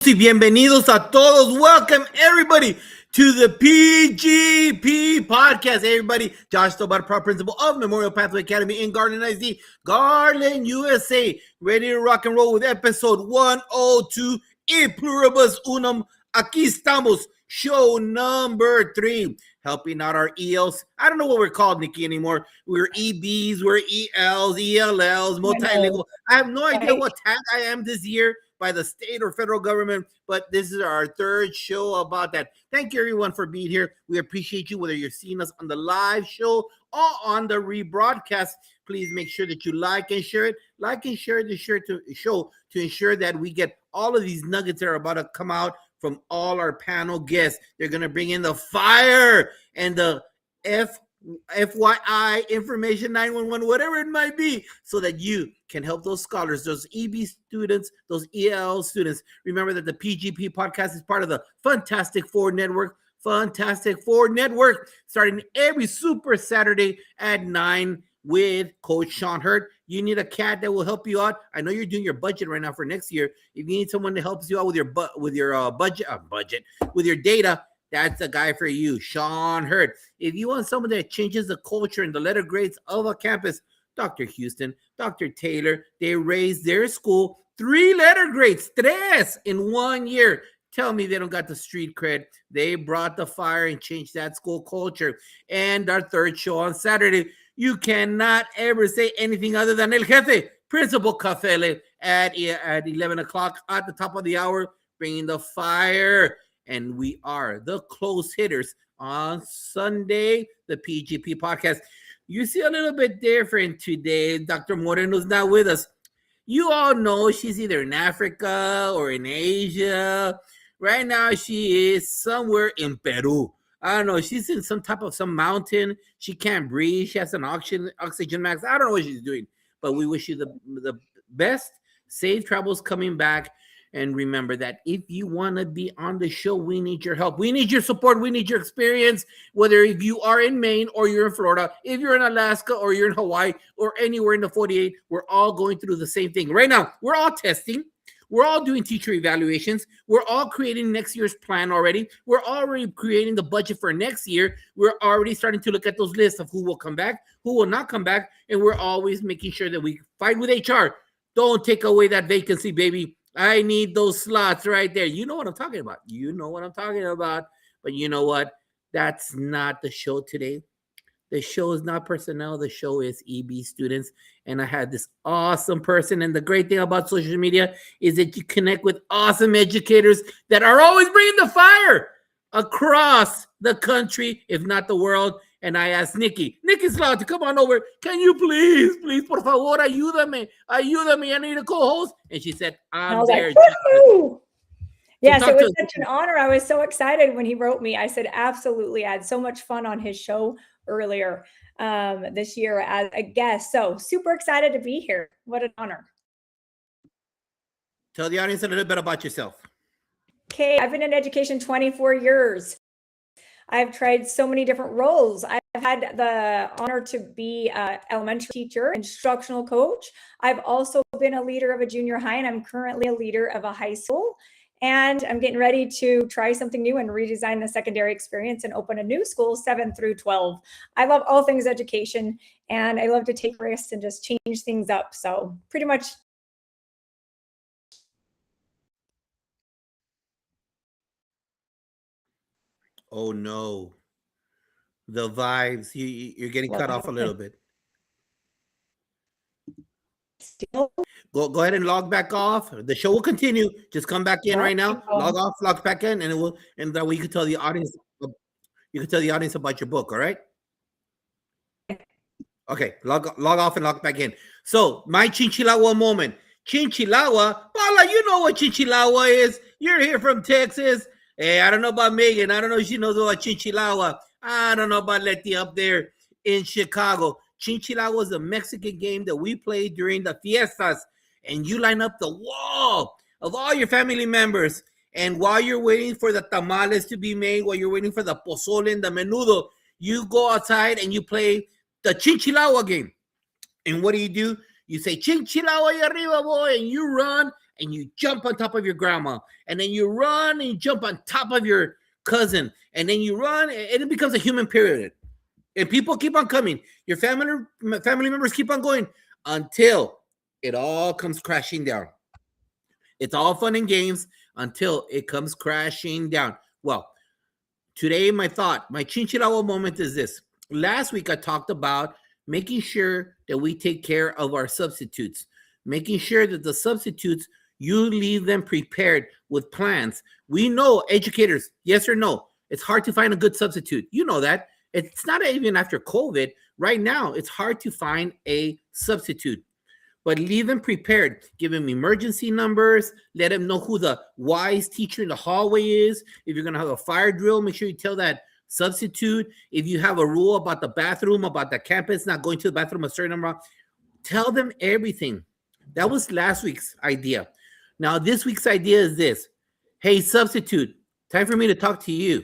Y bienvenidos a todos. Welcome everybody to the PGP podcast. Hey everybody, Josh Tobar, Pro Principal of Memorial Pathway Academy in Garland, ISD, Garland, USA. Ready to rock and roll with episode 102. Y Pluribus Unum-Aqui Estamos. Show number 3. Helping out our ELs. I don't know what we're called, Nikki, anymore. We're EBs, we're ELs, ELLs, multilingual. I have no idea what tag I am this year by the state or federal government, but this is our third show about that. Thank you, everyone, for being here. We appreciate you, whether you're seeing us on the live show or on the rebroadcast. Please make sure that you like and share it. Like and share the show to ensure that we get all of these nuggets that are about to come out from all our panel guests. They're going to bring in the fire and the FYI information 911, whatever it might be, so that you can help those scholars, those EB students, those EL students. Remember that the PGP podcast is part of the Fantastic Four Network. Fantastic Four Network, starting every Super Saturday at 9 with Coach Sean Hurt. You need a cat that will help you out. I know you're doing your budget right now for next year. If you need someone to help you out with your budget, with your data, that's the guy for you, Sean Hurt. If you want someone that changes the culture and the letter grades of a campus, Dr. Houston, Dr. Taylor, they raised their school 3 letter grades, 3 in 1 year. Tell me they don't got the street cred. They brought the fire and changed that school culture. And our third show on Saturday, you cannot ever say anything other than El Jefe, Principal Cafele at 11 o'clock at the top of the hour, bringing the fire. And we are the close hitters on Sunday, the PGP podcast. You see a little bit different today. Dr. Moreno's not with us. You all know she's either in Africa or in Asia. Right now, she is somewhere in Peru. I don't know. She's in some mountain. She can't breathe. She has an oxygen mask. I don't know what she's doing. But we wish you the best. Safe travels coming back. And remember that if you want to be on the show, we need your help. We need your support. We need your experience, whether if you are in Maine or you're in Florida, if you're in Alaska or you're in Hawaii or anywhere in the 48, we're all going through the same thing. Right now, we're all testing. We're all doing teacher evaluations. We're all creating next year's plan already. We're already creating the budget for next year. We're already starting to look at those lists of who will come back, who will not come back, and we're always making sure that we fight with HR. Don't take away that vacancy, baby. I need those slots right there. You know what I'm talking about. You know what I'm talking about. But you know what? That's not the show today. The show is not personnel. The show is EB students. And I had this awesome person. And the great thing about social media is that you connect with awesome educators that are always bringing the fire across the country, if not the world. And I asked Nikki Slot to come on over. Can you please, por favor, ayúdame. I need a co-host. And she said, I'm there. Like, yes, it was such an honor. I was so excited when he wrote me. I said, absolutely. I had so much fun on his show earlier this year as a guest. So super excited to be here. What an honor. Tell the audience a little bit about yourself. Okay, I've been in education 24 years. I've tried so many different roles. I've had the honor to be an elementary teacher, instructional coach. I've also been a leader of a junior high, and I'm currently a leader of a high school. And I'm getting ready to try something new and redesign the secondary experience and open a new school, 7 through 12. I love all things education, and I love to take risks and just change things up. So pretty much. Oh no, the vibes. You're getting cut off a little bit. Still? Go ahead and log back off. The show will continue. Just come back in right now. Log off, log back in, and that way you can tell the audience. You can tell the audience about your book. All right. Okay. Log off and log back in. So my Chinchilagua moment. Chinchilagua, Paula, you know what Chinchilagua is. You're here from Texas. Hey, I don't know about Megan. I don't know if she knows about Chinchilagua. I don't know about Letty up there in Chicago. Chinchilagua is a Mexican game that we play during the fiestas. And you line up the wall of all your family members. And while you're waiting for the tamales to be made, while you're waiting for the pozole and the menudo, you go outside and you play the Chinchilagua game. And what do? You say, Chinchilagua y arriba, boy, and you run and you jump on top of your grandma, and then you run and you jump on top of your cousin, and then you run, and it becomes a human pyramid. And people keep on coming. Your family members keep on going until it all comes crashing down. It's all fun and games until it comes crashing down. Well, today my chinchilagua moment is this. Last week I talked about making sure that we take care of our substitutes, making sure that the substitutes, you leave them prepared with plans. We know, educators, yes or no, it's hard to find a good substitute. You know that. It's not even after COVID. Right now, it's hard to find a substitute. But leave them prepared. Give them emergency numbers. Let them know who the wise teacher in the hallway is. If you're going to have a fire drill, make sure you tell that substitute. If you have a rule about the bathroom, about the campus, not going to the bathroom a certain number, tell them everything. That was last week's idea. Now, this week's idea is this. Hey, substitute, time for me to talk to you.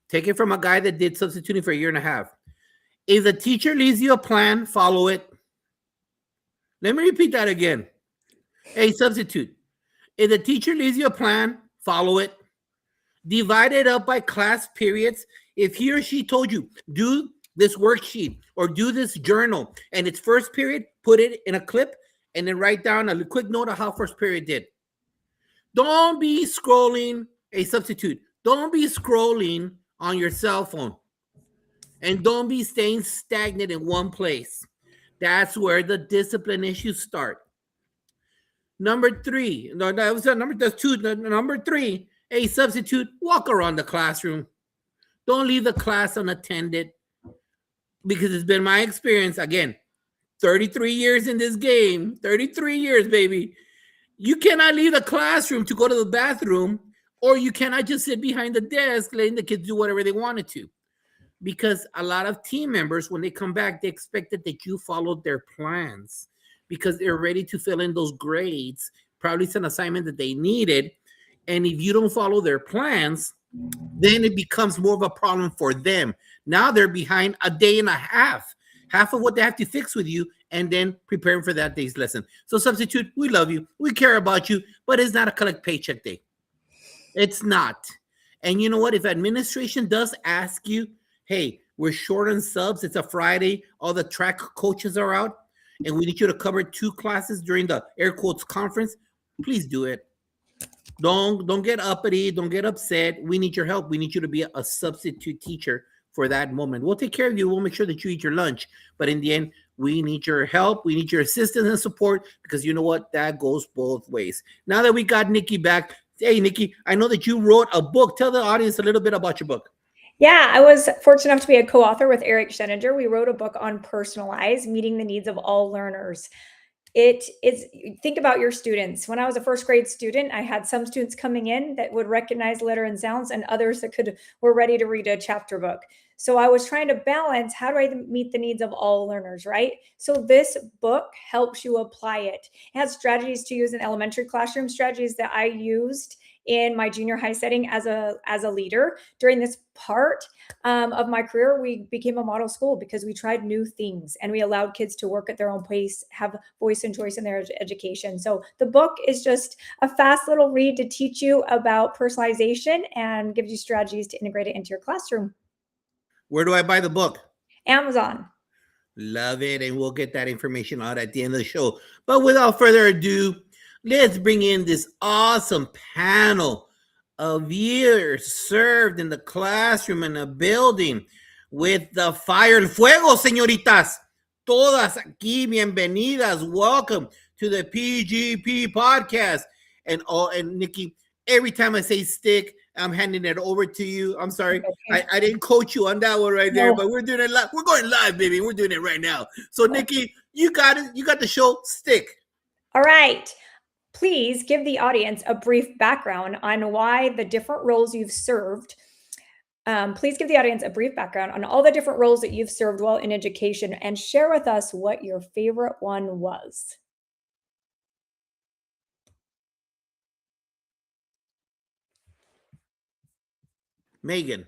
Take it from a guy that did substituting for a year and a half. If the teacher leaves you a plan, follow it. Let me repeat that again. Hey, substitute. If the teacher leaves you a plan, follow it. Divide it up by class periods. If he or she told you, do this worksheet or do this journal, and it's first period, put it in a clip, and then write down a quick note of how first period did. Don't be scrolling, a substitute. Don't be scrolling on your cell phone. And don't be staying stagnant in one place. That's where the discipline issues start. Number three, no, that was that's two. Number three, a substitute, walk around the classroom. Don't leave the class unattended, because it's been my experience, again, 33 years in this game, 33 years, baby. You cannot leave the classroom to go to the bathroom, or you cannot just sit behind the desk letting the kids do whatever they wanted to. Because a lot of team members, when they come back, they expected that you followed their plans because they're ready to fill in those grades. Probably it's an assignment that they needed. And if you don't follow their plans, then it becomes more of a problem for them. Now they're behind a day and a half of what they have to fix with you, and then preparing for that day's lesson. So substitute, we love you. We care about you, but it's not a collect paycheck day. It's not. And you know what? If administration does ask you, hey, we're short on subs, it's a Friday, all the track coaches are out, and we need you to cover 2 classes during the air quotes conference, please do it. Don't get uppity, don't get upset. We need your help. We need you to be a substitute teacher for that moment. We'll take care of you. We'll make sure that you eat your lunch. But in the end, we need your help. We need your assistance and support, because you know what? That goes both ways. Now that we got Nikki back, hey, Nikki, I know that you wrote a book. Tell the audience a little bit about your book. Yeah, I was fortunate enough to be a co-author with Eric Scheninger. We wrote a book on personalized, meeting the needs of all learners. It is, think about your students. When I was a first grade student, I had some students coming in that would recognize letter and sounds, and others that were ready to read a chapter book. So I was trying to balance, how do I meet the needs of all learners, right? So this book helps you apply it. It has strategies to use in elementary classroom, strategies that I used in my junior high setting as a leader. During this part of my career, we became a model school because we tried new things and we allowed kids to work at their own pace, have voice and choice in their education. So the book is just a fast little read to teach you about personalization and gives you strategies to integrate it into your classroom. Where do I buy the book? Amazon. Love it. And we'll get that information out at the end of the show. But without further ado, let's bring in this awesome panel of years served in the classroom and the building with the fire, el fuego, señoritas. Todas aquí, bienvenidas. Welcome to the PGP podcast. And Nikki, every time I say stick, I'm handing it over to you. I'm sorry. I didn't coach you on that one right there, but we're doing it live. We're going live, baby. We're doing it right now. So Nikki, you got it. You got the show. Stick. All right. Please give the audience a brief background on why the different roles you've served. Please give the audience a brief background on all the different roles that you've served while in education, and share with us what your favorite one was. Megan.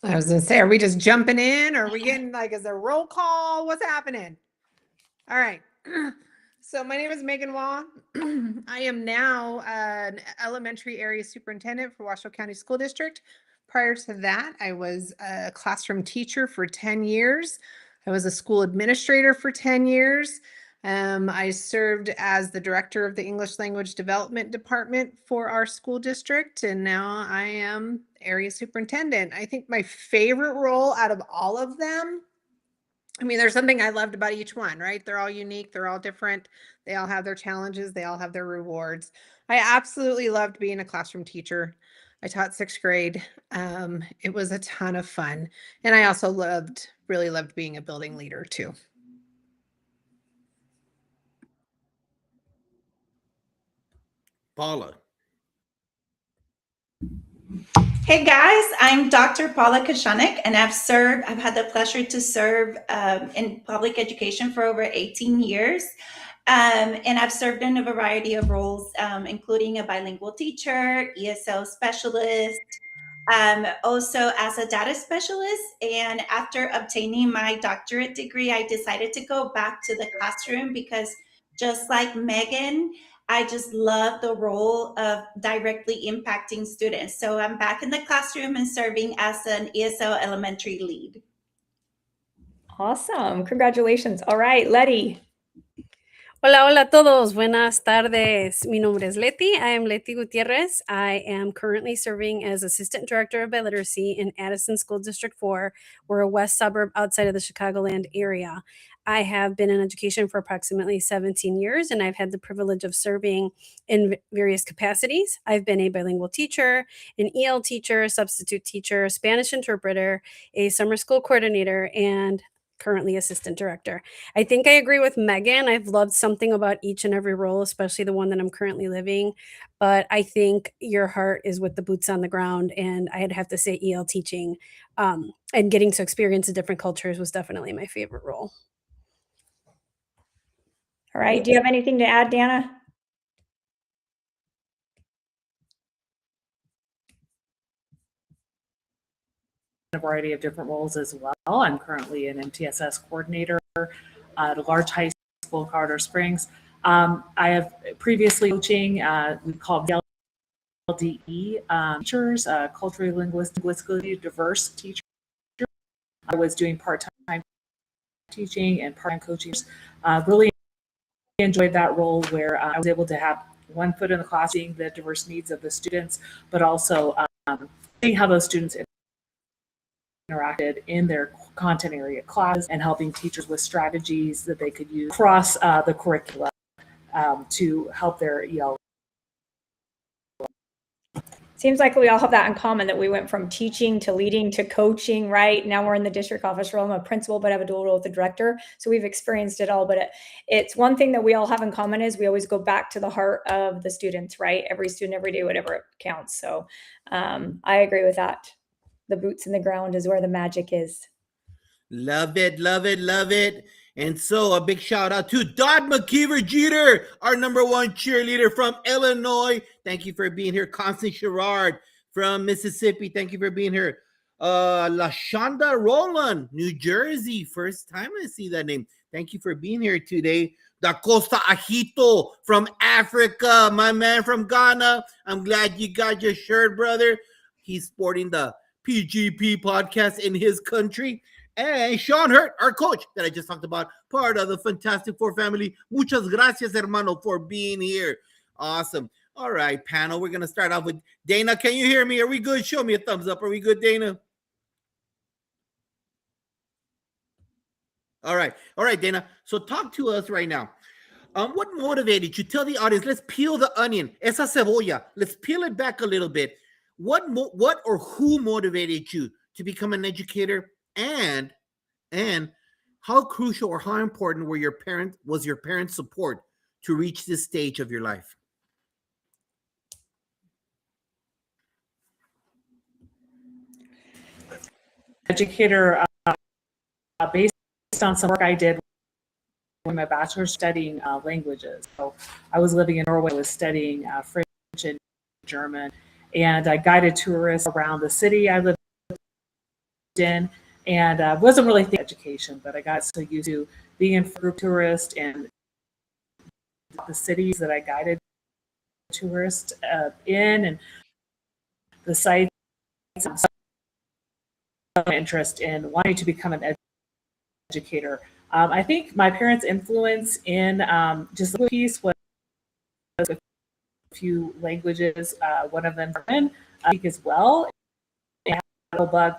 I was going to say, are we just jumping in, or are we getting is there roll call? What's happening? All right. So my name is Megan Waugh. I am now an elementary area superintendent for Washoe County School District. Prior to that, I was a classroom teacher for 10 years. I was a school administrator for 10 years. I served as the director of the English Language Development Department for our school district, and now I am area superintendent. I think my favorite role out of all of them, I mean, there's something I loved about each one, right? They're all unique. They're all different. They all have their challenges. They all have their rewards. I absolutely loved being a classroom teacher. I taught sixth grade. It was a ton of fun. And I also really loved being a building leader too. Paula. Hey guys, I'm Dr. Paula Kashanik, and I've had the pleasure to serve in public education for over 18 years. And I've served in a variety of roles, including a bilingual teacher, ESL specialist, also as a data specialist. And after obtaining my doctorate degree, I decided to go back to the classroom because just like Megan, I just love the role of directly impacting students. So I'm back in the classroom and serving as an ESL elementary lead. Awesome. Congratulations. All right, Letty. Hola, hola a todos. Buenas tardes. Mi nombre es Leti. I am Leti Gutierrez. I am currently serving as Assistant Director of Biliteracy in Addison School District 4. We're a west suburb outside of the Chicagoland area. I have been in education for approximately 17 years, and I've had the privilege of serving in various capacities. I've been a bilingual teacher, an EL teacher, substitute teacher, Spanish interpreter, a summer school coordinator, and currently assistant director. I think I agree with Megan. I've loved something about each and every role, especially the one that I'm currently living. But I think your heart is with the boots on the ground. And I'd have to say EL teaching and getting to experience the different cultures was definitely my favorite role. All right. Do you have anything to add, Dana? A variety of different roles as well. I'm currently an MTSS coordinator at a large high school in Colorado Springs. I have previously coaching, we call LDE teachers, culturally linguistically diverse teachers. I was doing part-time teaching and part-time coaching. Really enjoyed that role where I was able to have one foot in the class, seeing the diverse needs of the students, but also seeing how those students interacted in their content area classes and helping teachers with strategies that they could use across the curricula to help their EL. Seems like we all have that in common, that we went from teaching to leading to coaching, right? Now we're in the district office role. I'm a principal, but I have a dual role with the director. So we've experienced it all. But it's one thing that we all have in common is we always go back to the heart of the students, right? Every student, every day, whatever it counts. So I agree with that. The boots in the ground is where the magic is. Love it, love it, love it. And so a big shout out to Dodd McKeever Jeter, our #1 cheerleader from Illinois. Thank you for being here. Constance Sherrard from Mississippi. Thank you for being here. LaShonda Rowland, New Jersey. First time I see that name. Thank you for being here today. Da Costa Ajito from Africa, my man from Ghana. I'm glad you got your shirt, brother. He's sporting the PGP podcast in his country. And Sean Hurt, our coach that I just talked about, part of the Fantastic Four family. Muchas gracias, hermano, for being here. Awesome. All right, panel, we're going to start off with Dana. Can you hear me? Are we good? Show me a thumbs up. Are we good, Dana? All right, Dana. So talk to us right now. What motivated you? Tell the audience, let's peel the onion. Esa cebolla. Let's peel it back a little bit. What or who motivated you to become an educator, and how crucial or how important was your parents' support to reach this stage of your life? Educator based on some work I did with my bachelor's studying languages. So I was living in Norway, I was studying French and German, and I guided tourists around the city I lived in, and wasn't really thinking education, but I got so used to being in group tourist and the cities that I guided tourists in, and the sites. Interest in wanting to become an educator. I think my parents' influence in just the piece was a few languages. One of them German, I speak as well. And a bug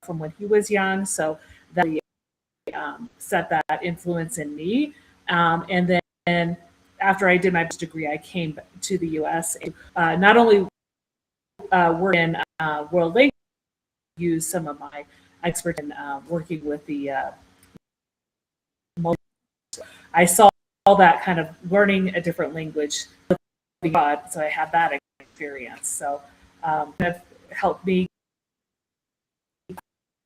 from when he was young, so that set that influence in me. And then after I did my degree, I came to the U.S. Not only work in world language, use some of my expertise in working with the I saw all that kind of learning a different language, so I had that experience. So kind of helped me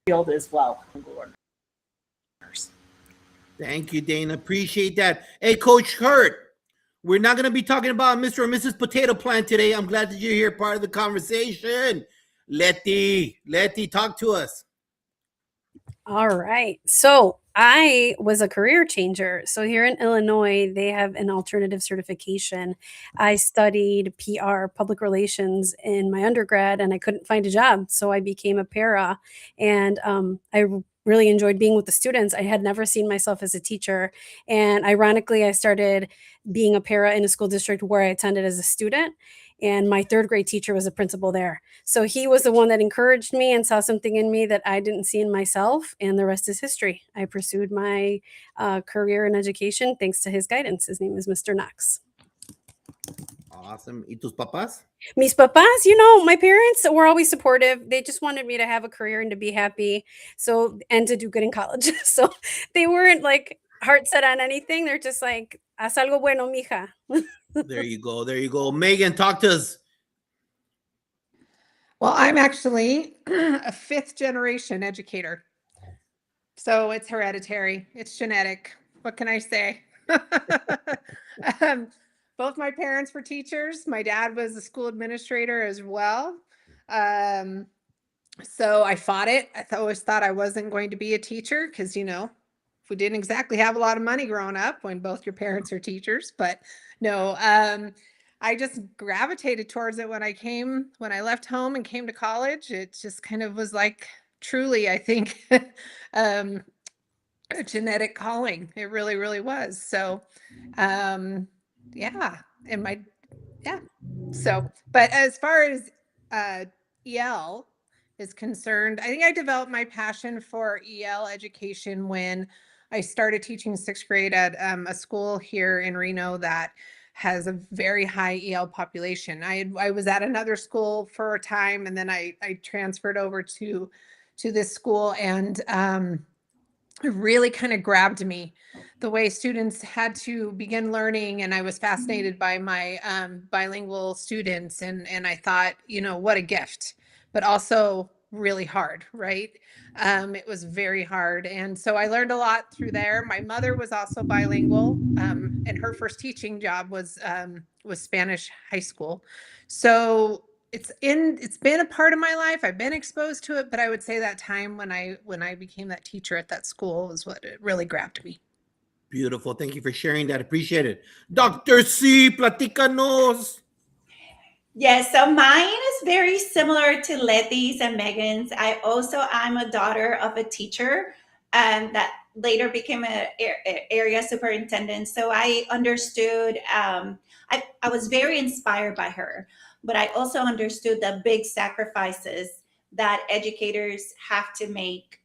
field as well. Thank you, Dana. Appreciate that. Hey, Coach Kurt, we're not going to be talking about Mr. or Mrs. Potato Plant today. I'm glad that you're here, part of the conversation. Letty, talk to us. All right. So I was a career changer. So here in Illinois, they have an alternative certification. I studied PR, public relations, in my undergrad, and I couldn't find a job. So I became a para, and I really enjoyed being with the students. I had never seen myself as a teacher. And ironically, I started being a para in a school district where I attended as a student. And my third grade teacher was a principal there. So he was the one that encouraged me and saw something in me that I didn't see in myself. And the rest is history. I pursued my career in education thanks to his guidance. His name is Mr. Knox. Awesome. ¿Y tus papás? Mis papás, you know, my parents were always supportive. They just wanted me to have a career and to be happy. So, and to do good in college. So they weren't like heart set on anything. They're just like, haz algo bueno, mija. There you go. There you go. Megan, talk to us. Well, I'm actually a fifth generation educator. So it's hereditary, it's genetic. What can I say? Both my parents were teachers. My dad was a school administrator as well. So I fought it. I always thought I wasn't going to be a teacher because, you know, we didn't exactly have a lot of money growing up when both your parents are teachers. But no, I just gravitated towards it when I left home and came to college. It just kind of was like truly, I think, a genetic calling. It really, really was. So, yeah. So, but as far as EL is concerned, I think I developed my passion for EL education when I started teaching sixth grade at a school here in Reno that has a very high EL population. I was at another school for a time, and then I transferred over to this school, and it really kind of grabbed me, the way students had to begin learning. And I was fascinated by my bilingual students. And I thought, you know, what a gift, but also really hard, right? It was very hard. And so I learned a lot through there. My mother was also bilingual, and her first teaching job was Spanish high school. So it's been a part of my life. I've been exposed to it, but I would say that time when I became that teacher at that school was what it really grabbed me. Beautiful. Thank you for sharing that. Appreciate it. Dr. C, platícanos. Yes, so mine is very similar to Letty's and Megan's. I'm a daughter of a teacher that later became an area superintendent. So I understood, I was very inspired by her, but I also understood the big sacrifices that educators have to make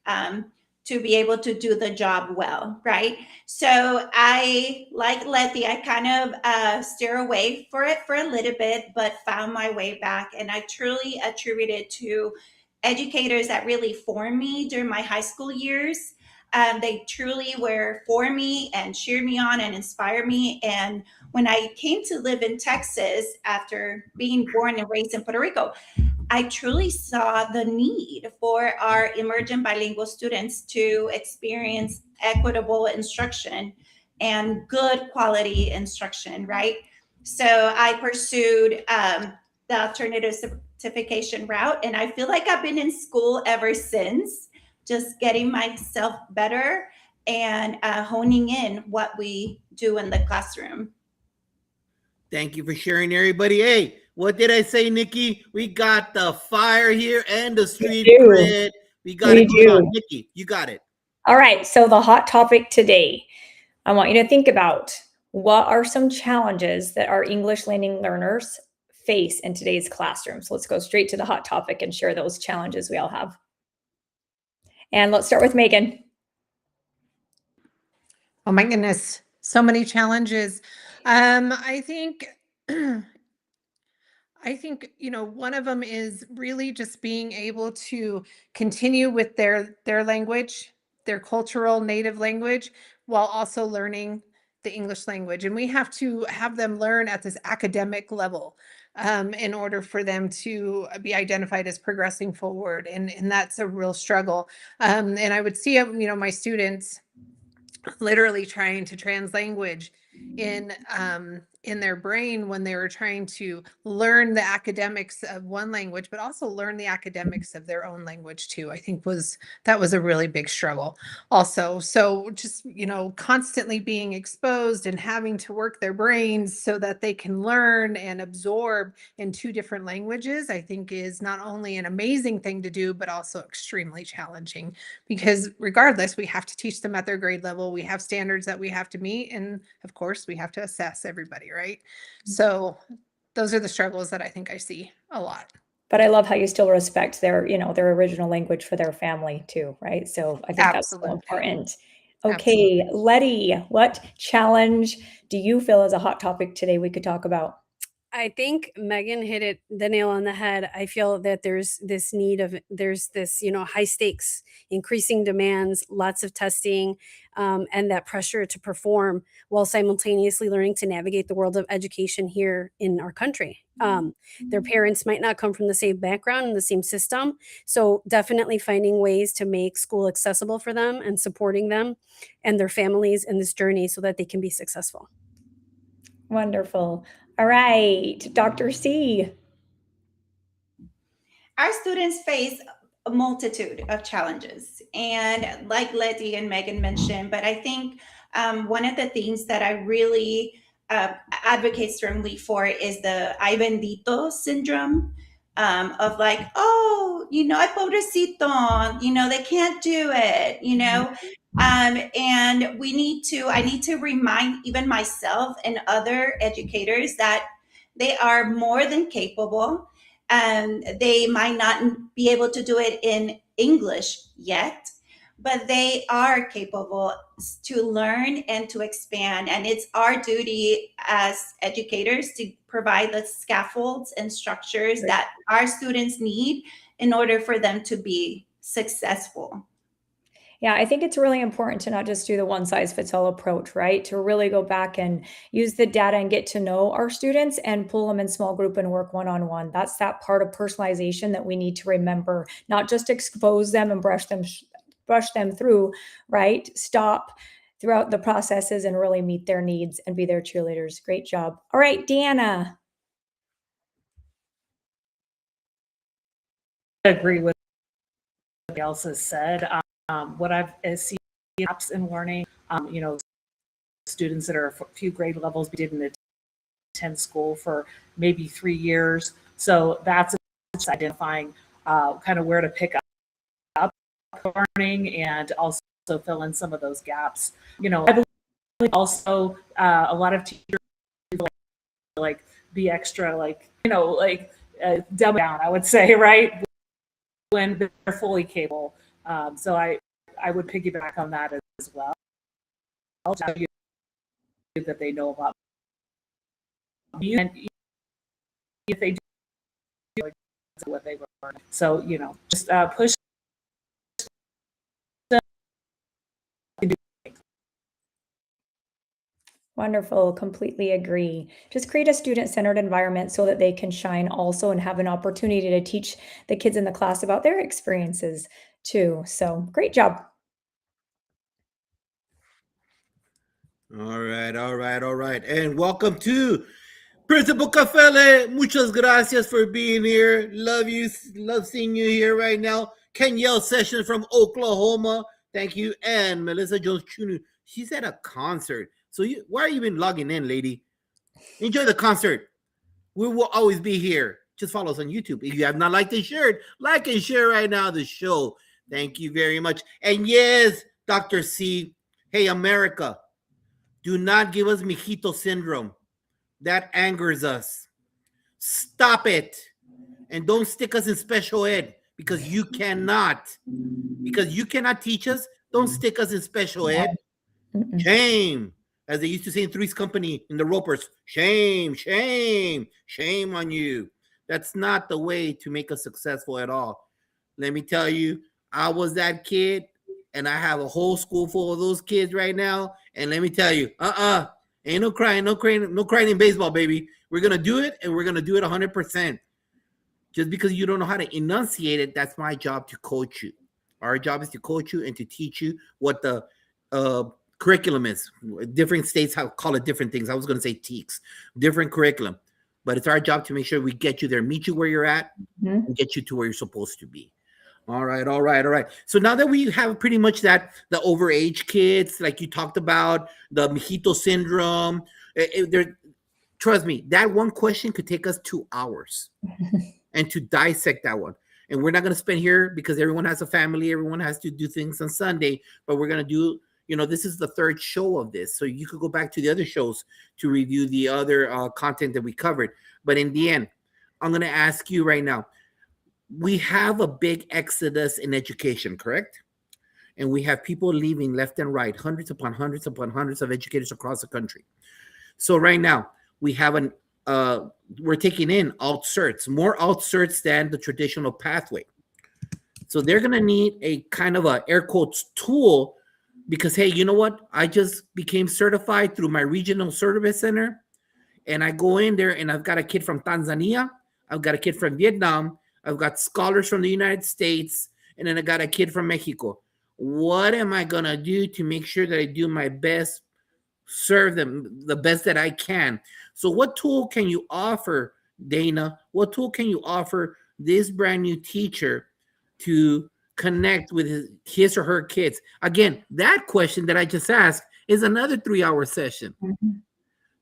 to be able to do the job well, right? So I, like Letty, I kind of steer away for it for a little bit, but found my way back. And I truly attribute it to educators that really formed me during my high school years. They truly were for me and cheered me on and inspired me. And when I came to live in Texas after being born and raised in Puerto Rico, I truly saw the need for our emergent bilingual students to experience equitable instruction and good quality instruction, right? So I pursued the alternative certification route, and I feel like I've been in school ever since, just getting myself better and honing in what we do in the classroom. Thank you for sharing, everybody. Hey, what did I say, Nikki? We got the fire here and the street do. cred. We got We it going on. do. Nikki, you got it. All right. So the hot topic today, I want you to think about what are some challenges that our English language learners face in today's classroom. So let's go straight to the hot topic and share those challenges we all have. And let's start with Megan. Oh my goodness, so many challenges. I think one of them is really just being able to continue with their language, their cultural native language, while also learning the English language. And we have to have them learn at this academic level in order for them to be identified as progressing forward. And that's a real struggle. And I would see, my students literally trying to translanguage in their brain when they were trying to learn the academics of one language, but also learn the academics of their own language too. I think that was a really big struggle also. So just, constantly being exposed and having to work their brains so that they can learn and absorb in two different languages, I think is not only an amazing thing to do, but also extremely challenging, because regardless, we have to teach them at their grade level. We have standards that we have to meet. And of course, we have to assess everybody, right? So those are the struggles that I think I see a lot. But I love how you still respect their original language for their family too, right? So I think that's so important. Okay, Absolutely. Letty, what challenge do you feel is a hot topic today we could talk about? I think Megan hit the nail on the head. I feel that there's this high stakes, increasing demands, lots of testing, and that pressure to perform while simultaneously learning to navigate the world of education here in our country. Their parents might not come from the same background and the same system. So definitely finding ways to make school accessible for them and supporting them and their families in this journey so that they can be successful. Wonderful. All right, Dr. C. Our students face a multitude of challenges, and like Letty and Megan mentioned, but I think one of the things that I really advocate strongly for is the ay bendito syndrome, of like, oh, ay pobrecito, they can't do it, and I need to remind even myself and other educators that they are more than capable. They might not be able to do it in English yet, but they are capable to learn and to expand. And it's our duty as educators to provide the scaffolds and structures that our students need in order for them to be successful. Yeah, I think it's really important to not just do the one size fits all approach, right? To really go back and use the data and get to know our students and pull them in small group and work one-on-one. That's that part of personalization that we need to remember, not just expose them and brush them through, right? Stop throughout the processes and really meet their needs and be their cheerleaders. Great job. All right, Deanna. I agree with what else has said. What I've seen gaps in learning, students that are a few grade levels didn't attend school for maybe 3 years. So that's identifying kind of where to pick up learning and also fill in some of those gaps. I believe also a lot of teachers like be extra dumb down, I would say, right? When they're fully capable. So I would piggyback on that as well. That they know about you, and if they do what they learn. So just push them. Wonderful. Completely agree. Just create a student-centered environment so that they can shine also and have an opportunity to teach the kids in the class about their experiences too. So great job. All right. And welcome to Principal Cafele. Muchas gracias for being here. Love you. Love seeing you here right now. Kenyelle Sessions from Oklahoma. Thank you. And Melissa Jones Jr. She's at a concert. So why are you been logging in, lady? Enjoy the concert. We will always be here. Just follow us on YouTube. If you have not liked the shirt, like and share right now the show. Thank you very much. And yes, Dr. C, hey, America, do not give us mijito syndrome. That angers us. Stop it. And don't stick us in special ed because you cannot. Because you cannot teach us. Don't stick us in special ed. Shame. As they used to say in Three's Company in the Ropers, shame, shame, shame on you. That's not the way to make us successful at all. Let me tell you, I was that kid, and I have a whole school full of those kids right now. And let me tell you, ain't no crying, no crying in baseball, baby. We're gonna do it, and we're gonna do it 100%. Just because you don't know how to enunciate it, that's my job to coach you. Our job is to coach you and to teach you what the curriculum is. Different states call it different things. I was going to say TEKS, different curriculum. But it's our job to make sure we get you there, meet you where you're at, and get you to where you're supposed to be. All right. So now that we have pretty much that, the overage kids, like you talked about, the mijito syndrome, trust me, that one question could take us 2 hours and to dissect that one. And we're not going to spend here because everyone has a family, everyone has to do things on Sunday, but we're going to do, this is the third show of this. So you could go back to the other shows to review the other content that we covered. But in the end, I'm going to ask you right now, we have a big exodus in education, correct? And we have people leaving left and right, hundreds upon hundreds upon hundreds of educators across the country. So right now, we have we're taking in alt-certs, more alt-certs than the traditional pathway. So they're going to need a kind of a air quotes tool because, hey, you know what? I just became certified through my regional service center. And I go in there and I've got a kid from Tanzania. I've got a kid from Vietnam. I've got scholars from the United States. And then I got a kid from Mexico. What am I going to do to make sure that I do my best, serve them the best that I can? So what tool can you offer, Dana? What tool can you offer this brand new teacher to connect with his or her kids? Again, that question that I just asked is another 3-hour session.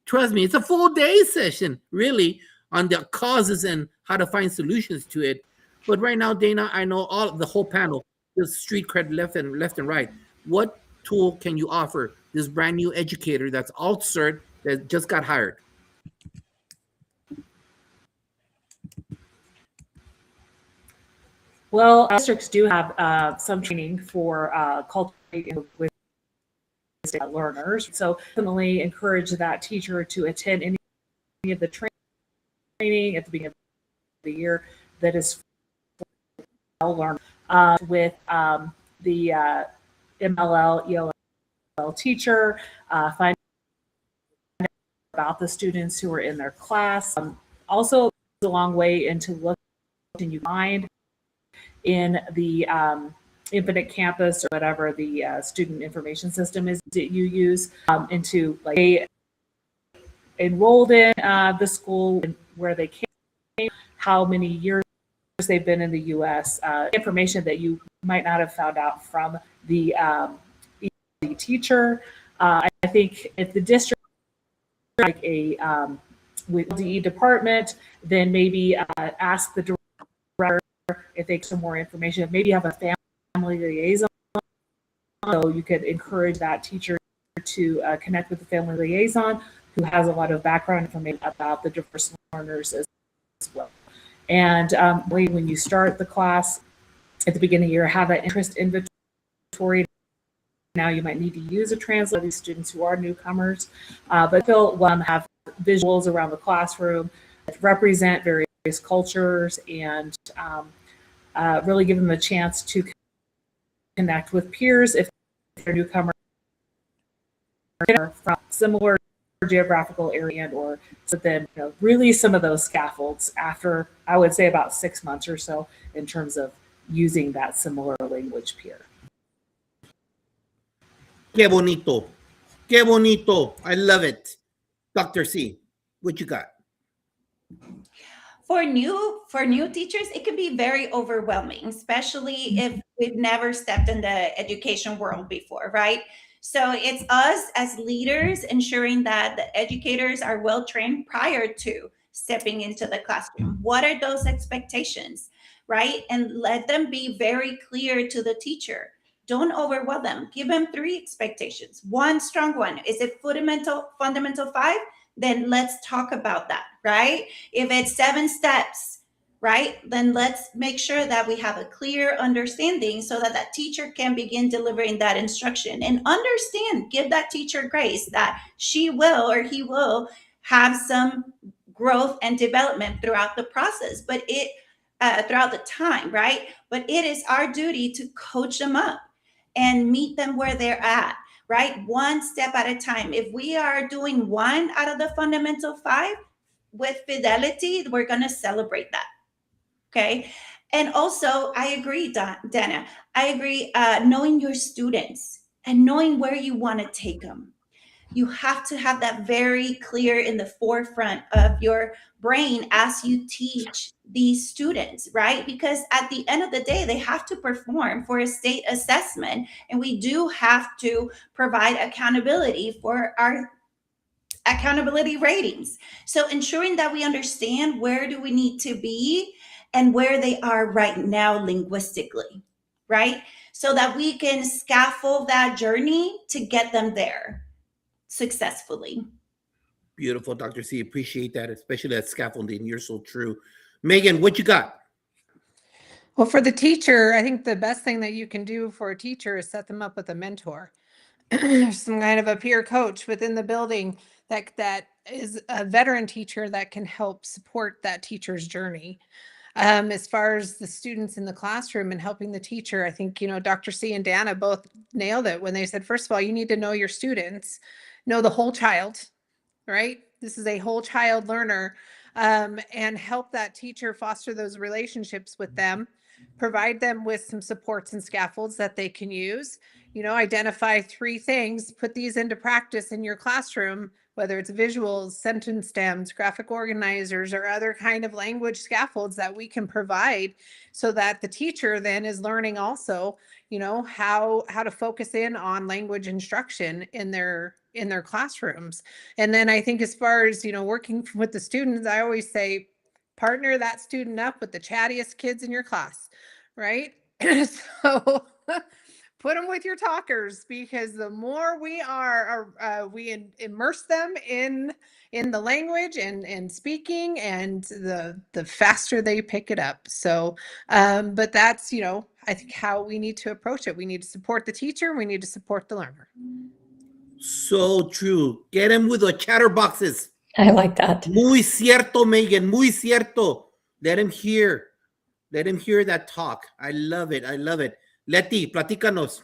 Trust me, it's a full day session, really, on the causes and how to find solutions to it. But right now, Dana, I know the whole panel, the street cred left and right. What tool can you offer this brand new educator that's alt-cert that just got hired? Well, districts do have some training for cultivating with learners. So definitely encourage that teacher to attend any of the training at the beginning of the year that is for learn with the MLL, ELL teacher, find out about the students who are in their class. Also, a long way into looking you find in the Infinite Campus or whatever the student information system is that you use, into like they enrolled in the school where they came, how many years they've been in the U.S., information that you might not have found out from the teacher. I think if the district like a with the department, then maybe ask the director if they get some more information. Maybe have a family liaison, so you could encourage that teacher to connect with the family liaison who has a lot of background information about the diverse learners as well. And when you start the class at the beginning of the year, have that interest inventory. Now you might need to use a translator for these students who are newcomers, but they'll have visuals around the classroom that represent various cultures and really give them a chance to connect with peers if they're newcomers from similar geographical area, or so then really some of those scaffolds after, I would say, about 6 months or so in terms of using that similar language peer. Qué bonito. Qué bonito. I love it. Dr. C, what you got? For new teachers, it can be very overwhelming, especially if we've never stepped in the education world before, right? So it's us as leaders ensuring that the educators are well trained prior to stepping into the classroom. What are those expectations, right? And let them be very clear to the teacher. Don't overwhelm them. Give them 3 expectations. One strong one. Is it fundamental 5? Then let's talk about that, right? If it's 7 steps, right, then let's make sure that we have a clear understanding so that that teacher can begin delivering that instruction, and understand, give that teacher grace that she will or he will have some growth and development throughout the process, but it throughout the time, right? But it is our duty to coach them up and meet them where they're at, right? One step at a time. If we are doing 1 out of the fundamental 5 with fidelity, we're going to celebrate that. Okay. And also, I agree, Dana. I agree. Knowing your students and knowing where you want to take them. You have to have that very clear in the forefront of your brain as you teach these students, right? Because at the end of the day, they have to perform for a state assessment. And we do have to provide accountability for our accountability ratings. So ensuring that we understand where do we need to be and where they are right now linguistically, right? So that we can scaffold that journey to get them there successfully. Beautiful, Dr. C. Appreciate that, especially that scaffolding. You're so true. Megan, what you got? Well, for the teacher, I think the best thing that you can do for a teacher is set them up with a mentor. Some kind of a peer coach within the building that is a veteran teacher that can help support that teacher's journey. As far as the students in the classroom and helping the teacher, I think, Dr. C and Dana both nailed it when they said, first of all, you need to know your students, know the whole child, right? This is a whole child learner, and help that teacher foster those relationships with them, provide them with some supports and scaffolds that they can use, identify 3 things, put these into practice in your classroom, whether it's visuals, sentence stems, graphic organizers, or other kind of language scaffolds that we can provide so that the teacher then is learning also, how to focus in on language instruction in their classrooms. And then I think as far as, working with the students, I always say, partner that student up with the chattiest kids in your class, right? So put them with your talkers, because the more we immerse them in the language and speaking, and the faster they pick it up. So, but that's, I think how we need to approach it. We need to support the teacher. We need to support the learner. So true. Get him with the chatterboxes. I like that. Muy cierto, Megan. Muy cierto. Let him hear that talk. I love it. I love it. Leti, platícanos.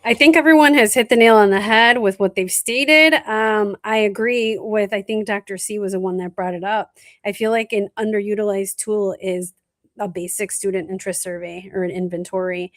I think everyone has hit the nail on the head with what they've stated. I agree with, I think Dr. C was the one that brought it up. I feel like an underutilized tool is a basic student interest survey or an inventory,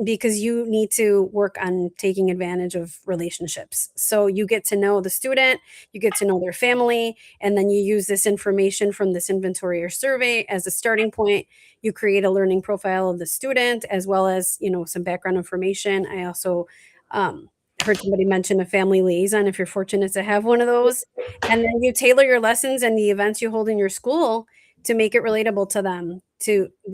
because you need to work on taking advantage of relationships. So you get to know the student, you get to know their family, and then you use this information from this inventory or survey as a starting point. You create a learning profile of the student, as well as, some background information. I also heard somebody mention a family liaison, if you're fortunate to have one of those. And then you tailor your lessons and the events you hold in your school to make it relatable to them.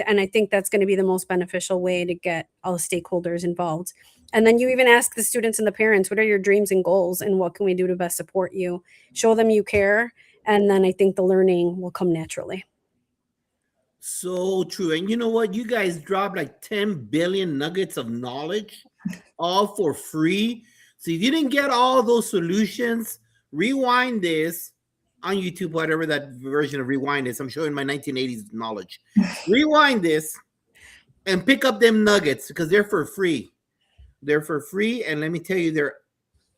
And I think that's going to be the most beneficial way to get all the stakeholders involved. And then you even ask the students and the parents, what are your dreams and goals, and what can we do to best support you? Show them you care. And then I think the learning will come naturally. So true. And you know what? You guys dropped like 10 billion nuggets of knowledge, all for free. So if you didn't get all those solutions, rewind this on YouTube, whatever that version of rewind is. I'm showing my 1980s knowledge. Rewind this and pick up them nuggets, because they're for free. They're for free. And let me tell you,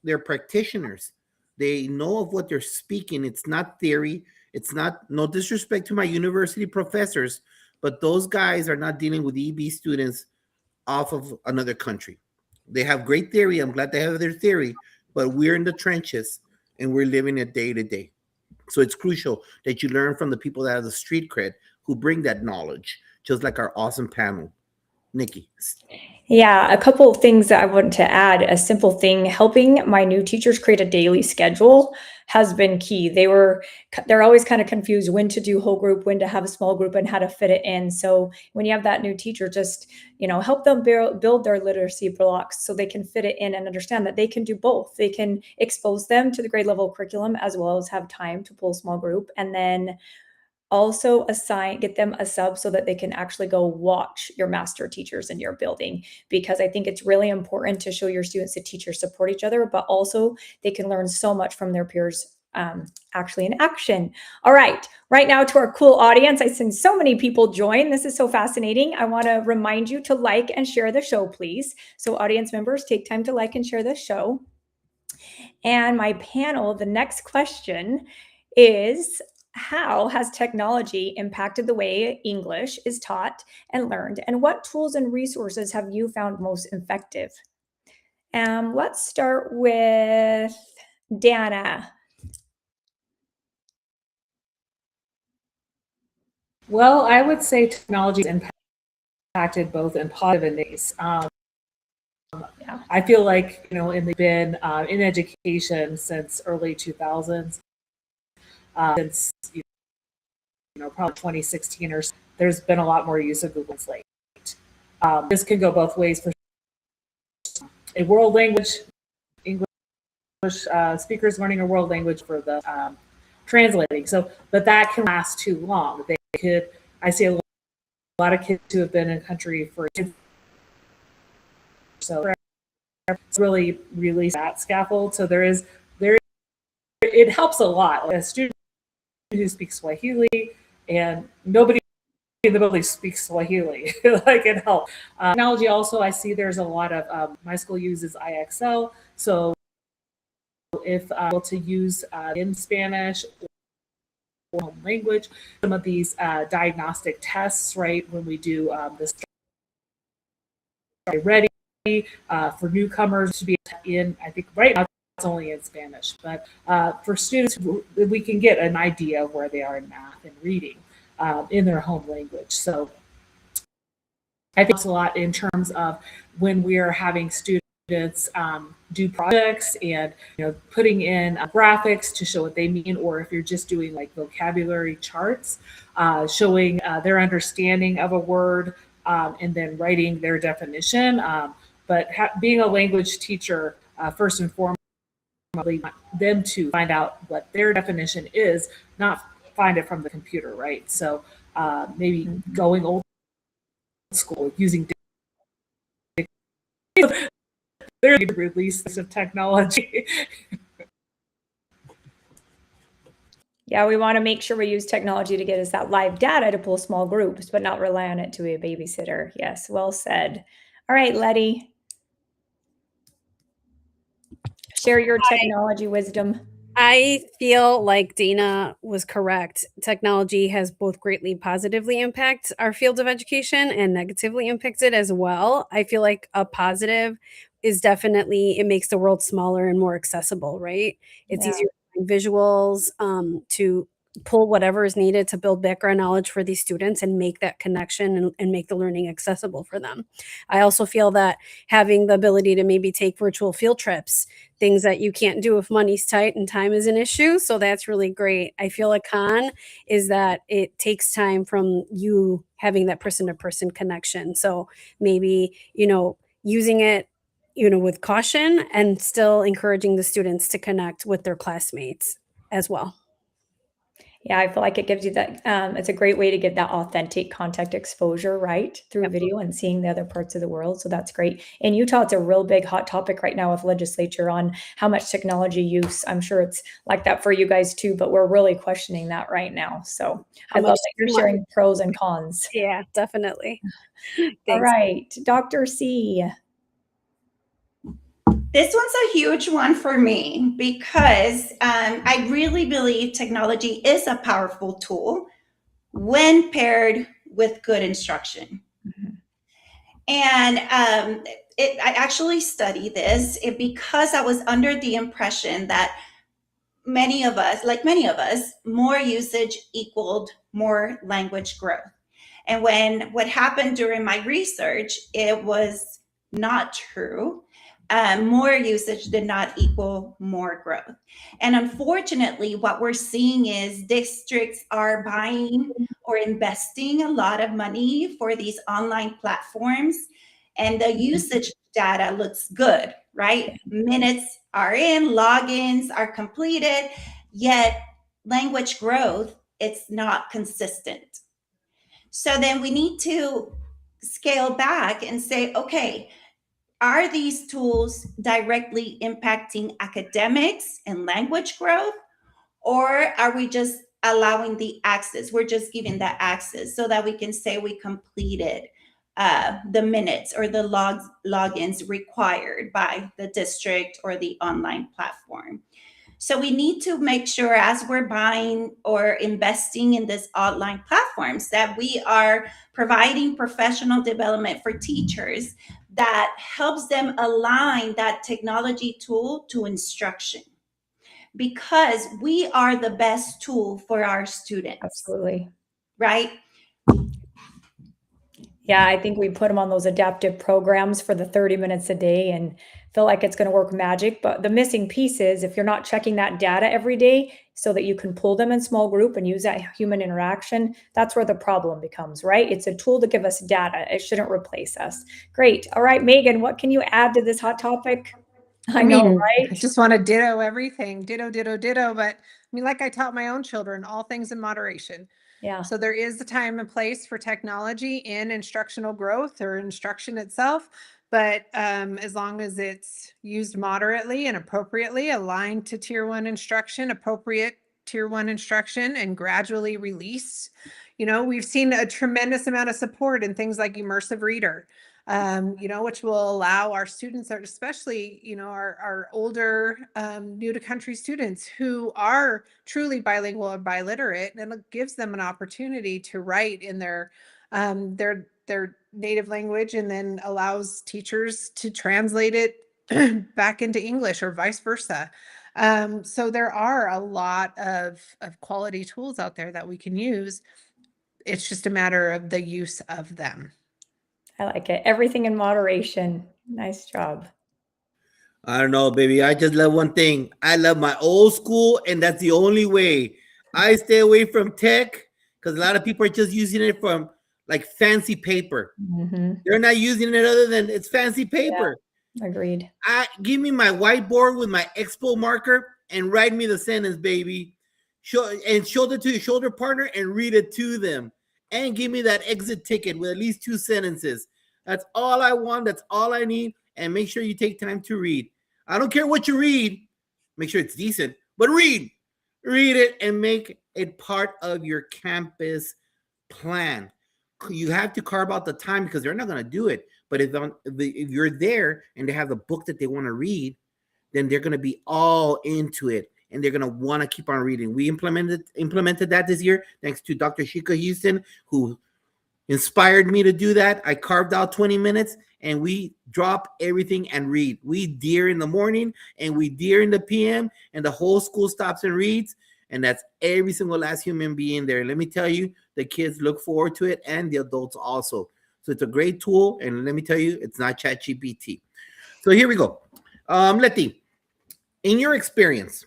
they're practitioners. They know of what they're speaking. It's not theory. It's not, no disrespect to my university professors, but those guys are not dealing with EB students off of another country. They have great theory. I'm glad they have their theory, but we're in the trenches and we're living it day to day. So it's crucial that you learn from the people that have the street cred, who bring that knowledge, just like our awesome panel. Nikki. Yeah, a couple of things that I want to add. A simple thing, helping my new teachers create a daily schedule has been key. They're always kind of confused when to do whole group, when to have a small group, and how to fit it in. So when you have that new teacher, just help them build their literacy blocks so they can fit it in and understand that they can do both. They can expose them to the grade level curriculum as well as have time to pull a small group, and then also get them a sub so that they can actually go watch your master teachers in your building, because I think it's really important to show your students that teachers support each other, but also they can learn so much from their peers actually in action. All right now to our cool audience, I've seen so many people join. This is so fascinating. I want to remind you to like and share the show, please. So audience members, take time to like and share the show. And my panel, the next question is, how has technology impacted the way English is taught and learned? And what tools and resources have you found most effective? Let's start with Dana. Well, I would say technology has impacted both in positive and negative. I feel like, they've been in education since early 2000s, since probably 2016 or so, there's been a lot more use of Google Translate. This can go both ways for a world language, English speakers learning a world language for the translating. But that can last too long. I see a lot of kids who have been in the country for so it's really release that scaffold. So it helps a lot. Like a student who speaks Swahili, and nobody in the building speaks Swahili, like it helps. Technology also, I see there's a lot of, my school uses IXL. So if I'm able to use in Spanish or home language, some of these diagnostic tests, right, when we do this ready for newcomers to be in, I think right now it's only in Spanish, but for students, we can get an idea of where they are in math and reading in their home language. So I think it's a lot in terms of when we are having students do projects and putting in graphics to show what they mean, or if you're just doing like vocabulary charts, showing their understanding of a word and then writing their definition. But being a language teacher, first and foremost, want them to find out what their definition is, not find it from the computer, right? So maybe going old school, using their release of technology. Yeah, we want to make sure we use technology to get us that live data to pull small groups, but not rely on it to be a babysitter. Yes, well said. All right, Letty. Share your technology wisdom. I feel like Dana was correct. Technology has both greatly positively impacted our field of education and negatively impacted as well. I feel like a positive is definitely it makes the world smaller and more accessible, right? It's easier to find visuals, to pull whatever is needed to build background knowledge for these students and make that connection and make the learning accessible for them. I also feel that having the ability to maybe take virtual field trips, things that you can't do if money's tight and time is an issue. So that's really great. I feel a con is that it takes time from you having that person to person connection. So maybe, using it, with caution and still encouraging the students to connect with their classmates as well. Yeah, I feel like it gives you that, it's a great way to get that authentic contact exposure, right? Through video and seeing the other parts of the world. So that's great. In Utah, it's a real big hot topic right now with legislature on how much technology use. I'm sure it's like that for you guys too, but we're really questioning that right now. So I love that you're sharing pros and cons. Yeah, definitely. All right, Dr. C. This one's a huge one for me because I really believe technology is a powerful tool when paired with good instruction. Mm-hmm. And I actually studied this because I was under the impression that many of us, more usage equaled more language growth. And what happened during my research, it was not true. More usage did not equal more growth. And unfortunately, what we're seeing is districts are buying or investing a lot of money for these online platforms, and the usage data looks good, right? Minutes are in, logins are completed, yet language growth, it's not consistent. So then we need to scale back and say, okay, are these tools directly impacting academics and language growth? Or are we just allowing the access? We're just giving that access so that we can say we completed the minutes or the logins required by the district or the online platform. So we need to make sure as we're buying or investing in this online platforms that we are providing professional development for teachers that helps them align that technology tool to instruction, because we are the best tool for our students, Absolutely. right? Yeah, I think we put them on those adaptive programs for the 30 minutes a day and feel like it's going to work magic. But the missing piece is if you're not checking that data every day so that you can pull them in small group and use that human interaction, that's where the problem becomes, right? It's a tool to give us data. It shouldn't replace us. Great. All right, Megan, what can you add to this hot topic? I know, I right? just want to ditto everything. Ditto, ditto, ditto. But I mean, like I taught my own children, all things in moderation. Yeah. So there is a time and place for technology in instructional growth or instruction itself. But as long as it's used moderately and appropriately, aligned to tier one instruction, appropriate tier one instruction, and gradually released, we've seen a tremendous amount of support in things like immersive reader. Which will allow our students, especially, our older, new to country students who are truly bilingual or biliterate, and it gives them an opportunity to write in their native language, and then allows teachers to translate it back into English or vice versa. So there are a lot of quality tools out there that we can use. It's just a matter of the use of them. I like it. Everything in moderation. Nice job. I don't know, baby. I just love one thing. I love my old school, and that's the only way. I stay away from tech because a lot of people are just using it from like fancy paper. Mhm. They're not using it other than it's fancy paper. Agreed. Give me my whiteboard with my expo marker and write me the sentence, baby. Show it to your shoulder partner and read it to them. And give me that exit ticket with at least 2 sentences. That's all I want. That's all I need. And make sure you take time to read. I don't care what you read. Make sure it's decent, but read. Read it and make it part of your campus plan. You have to carve out the time because they're not going to do it. But if you're there and they have the book that they want to read, then they're going to be all into it and they're going to want to keep on reading. We implemented that this year thanks to Dr. Shika Houston, who inspired me to do that. I carved out 20 minutes and we drop everything and read. We deer in the morning and we deer in the PM, and the whole school stops and reads. And that's every single last human being there. Let me tell you, the kids look forward to it and the adults also. So it's a great tool. And let me tell you, it's not ChatGPT. So here we go. Letty, in your experience,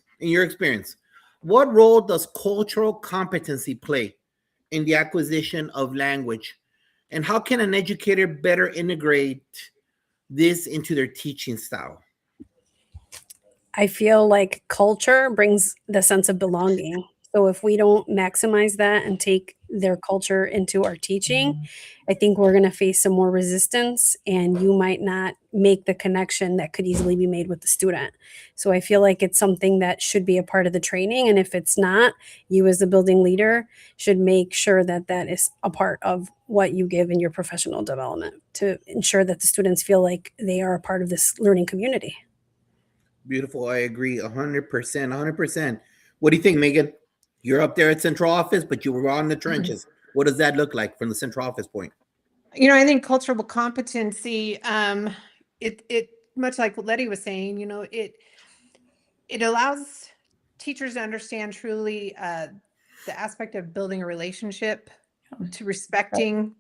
what role does cultural competency play in the acquisition of language? And how can an educator better integrate this into their teaching style? I feel like culture brings the sense of belonging. So if we don't maximize that and take their culture into our teaching, I think we're going to face some more resistance, and you might not make the connection that could easily be made with the student. So I feel like it's something that should be a part of the training. And if it's not, you as the building leader should make sure that that is a part of what you give in your professional development to ensure that the students feel like they are a part of this learning community. Beautiful. I agree 100%. 100%. What do you think, Megan? You're up there at central office, but you were on the trenches. What does that look like from the central office point? I think cultural competency, it much like what Letty was saying, it allows teachers to understand truly the aspect of building a relationship to respecting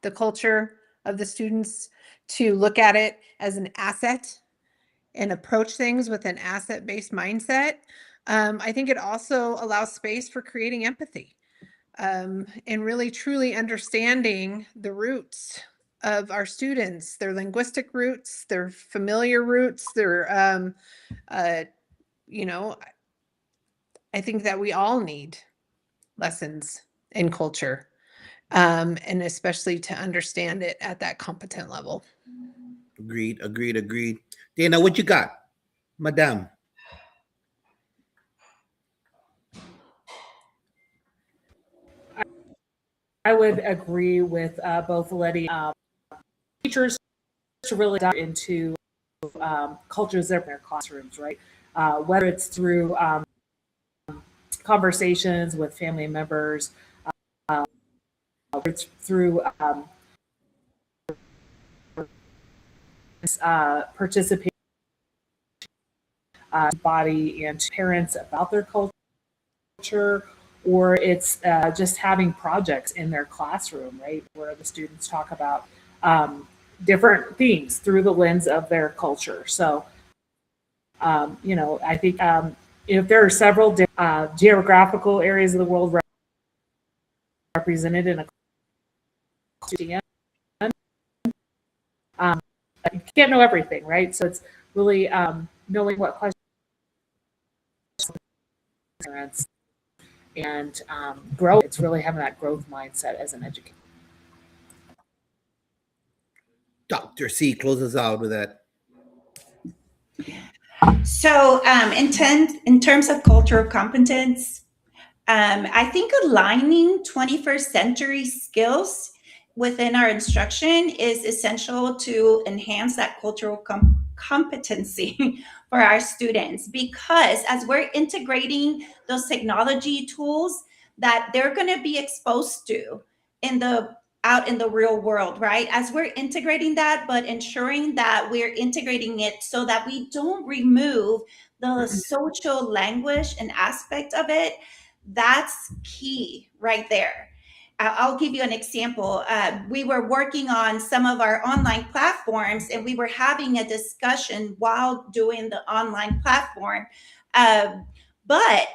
the culture of the students, to look at it as an asset and approach things with an asset-based mindset. I think it also allows space for creating empathy, and really truly understanding the roots of our students, their linguistic roots, their familiar roots, their, you know, I think that we all need lessons in culture, and especially to understand it at that competent level. Agreed. Dana, what you got? Madame. I would agree with both Letty. Teachers to really dive into cultures in their classrooms, right? Whether it's through conversations with family members, whether it's through participation body and parents about their culture, or it's just having projects in their classroom, right, where the students talk about different themes through the lens of their culture. So, I think if there are several geographical areas of the world represented in a you can't know everything, right? So it's really knowing what questions and grow. It's really having that growth mindset as an educator. Dr. C, close us out with that. So, in terms of cultural competence, I think aligning 21st century skills within our instruction is essential to enhance that cultural competency for our students, because as we're integrating those technology tools that they're going to be exposed to out in the real world, right? As we're integrating that, but ensuring that we're integrating it so that we don't remove the social language and aspect of it, that's key right there. I'll give you an example. We were working on some of our online platforms, and we were having a discussion while doing the online platform. But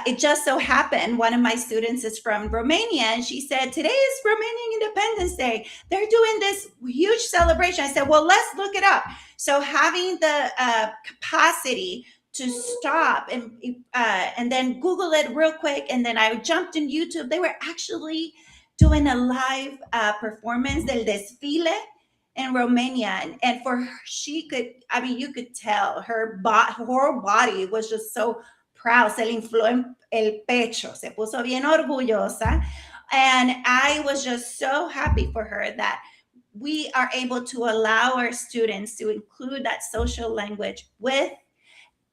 it just so happened one of my students is from Romania, and she said, today is Romanian Independence Day. They're doing this huge celebration. I said, well, let's look it up. So having the capacity to stop and then Google it real quick, and then I jumped in YouTube. They were actually doing a live performance del desfile in Romania, and for her, you could tell her whole body was just so proud. Se le infló el pecho, se puso bien orgullosa, and I was just so happy for her that we are able to allow our students to include that social language with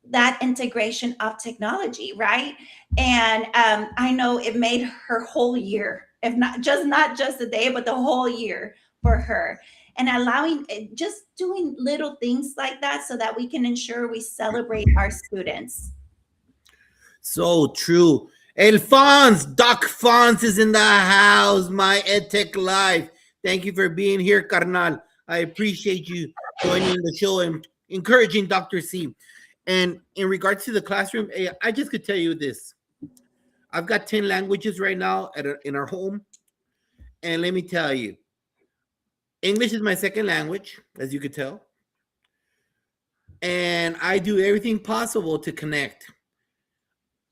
that integration of technology, right? And I know it made her whole year, if not just the day, but the whole year for her. And allowing, just doing little things like that so that we can ensure we celebrate our students. So true. El Fonz, Doc Fonz is in the house, my EdTech Live. Thank you for being here, carnal. I appreciate you joining the show and encouraging Dr. C. And in regards to the classroom, I just could tell you this. I've got 10 languages right now in our home. And let me tell you, English is my second language, as you could tell. And I do everything possible to connect.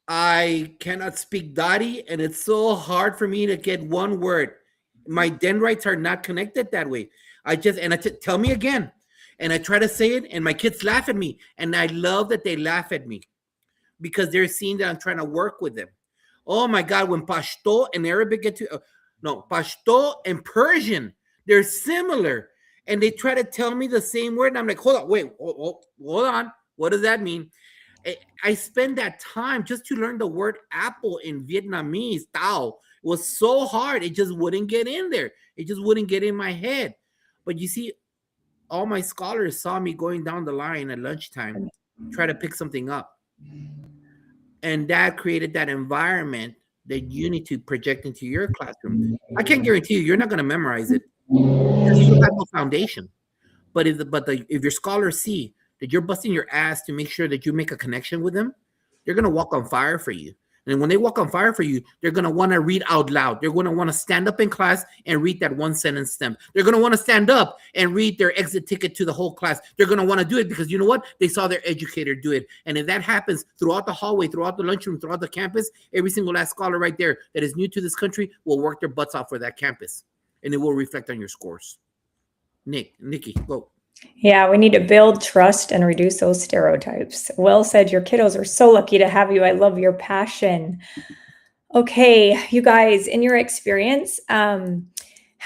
I cannot speak Dottie, and it's so hard for me to get one word. My dendrites are not connected that way. Tell me again. And I try to say it, and my kids laugh at me. And I love that they laugh at me because they're seeing that I'm trying to work with them. Oh, my God, when Pashto and Arabic Pashto and Persian, they're similar. And they try to tell me the same word. And I'm like, hold on. What does that mean? I spend that time just to learn the word apple in Vietnamese, tao. It was so hard. It just wouldn't get in there. It just wouldn't get in my head. But you see, all my scholars saw me going down the line at lunchtime, try to pick something up. And that created that environment that you need to project into your classroom. I can't guarantee you're not going to memorize it because you have no foundation. But if your scholars see that you're busting your ass to make sure that you make a connection with them, they're going to walk on fire for you. And when they walk on fire for you, they're going to want to read out loud. They're going to want to stand up in class and read that one sentence stem. They're going to want to stand up and read their exit ticket to the whole class. They're going to want to do it because you know what? They saw their educator do it. And if that happens throughout the hallway, throughout the lunchroom, throughout the campus, every single last scholar right there that is new to this country will work their butts off for that campus. And it will reflect on your scores. Nikki, go. Yeah, we need to build trust and reduce those stereotypes. Well said. Your kiddos are so lucky to have you. I love your passion. Okay, you guys, in your experience, how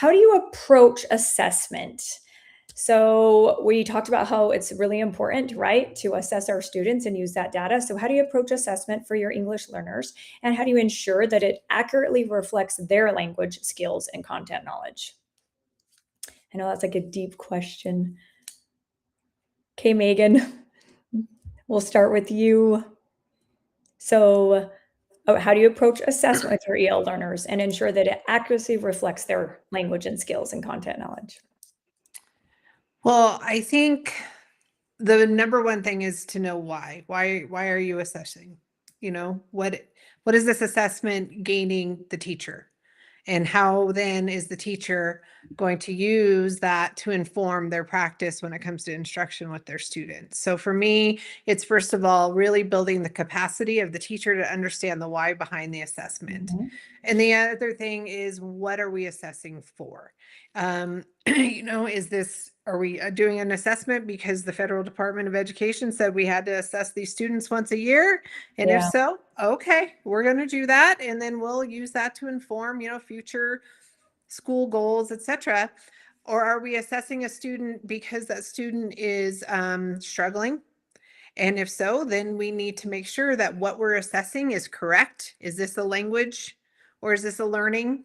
do you approach assessment? So we talked about how it's really important, right, to assess our students and use that data. So how do you approach assessment for your English learners? And how do you ensure that it accurately reflects their language skills and content knowledge? I know that's like a deep question. Okay, Megan, we'll start with you. So how do you approach assessment with your EL learners and ensure that it accurately reflects their language and skills and content knowledge? Well, I think the number one thing is to know why. Why are you assessing? You know, what is this assessment gaining the teacher? And how then is the teacher going to use that to inform their practice when it comes to instruction with their students? So for me, it's first of all, really building the capacity of the teacher to understand the why behind the assessment. Mm-hmm. And the other thing is, what are we assessing for? You know, are we doing an assessment because the Federal Department of Education said we had to assess these students once a year? And if so, okay, we're going to do that. And then we'll use that to inform, you know, future school goals, etc. Or are we assessing a student because that student is struggling? And if so, then we need to make sure that what we're assessing is correct. Is this a language or is this a learning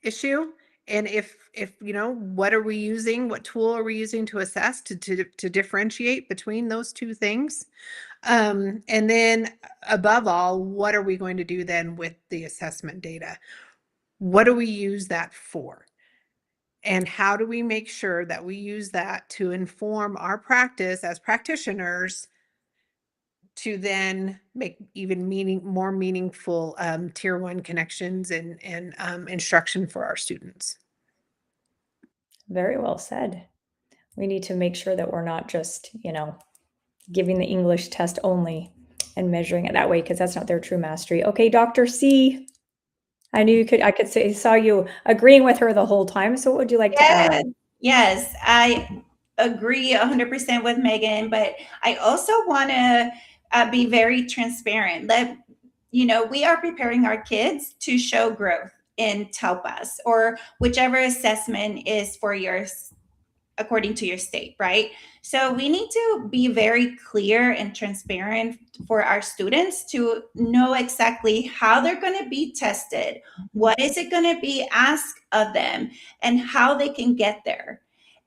issue? And if you know, what are we using? What tool are we using to assess to differentiate between those two things? And then above all, what are we going to do then with the assessment data? What do we use that for? And how do we make sure that we use that to inform our practice as practitioners to then make even more meaningful tier 1 connections and instruction for our students? Very well said. We need to make sure that we're not just, you know, giving the English test only and measuring it that way, because that's not their true mastery. Okay, Dr. C, I knew I saw you agreeing with her the whole time. So what would you like to add? Yes, I agree 100% with Megan, but I also want to be very transparent. You know, we are preparing our kids to show growth in TELPAS or whichever assessment is for yours according to your state, right? So we need to be very clear and transparent for our students to know exactly how they're going to be tested, what is it going to be asked of them, and how they can get there.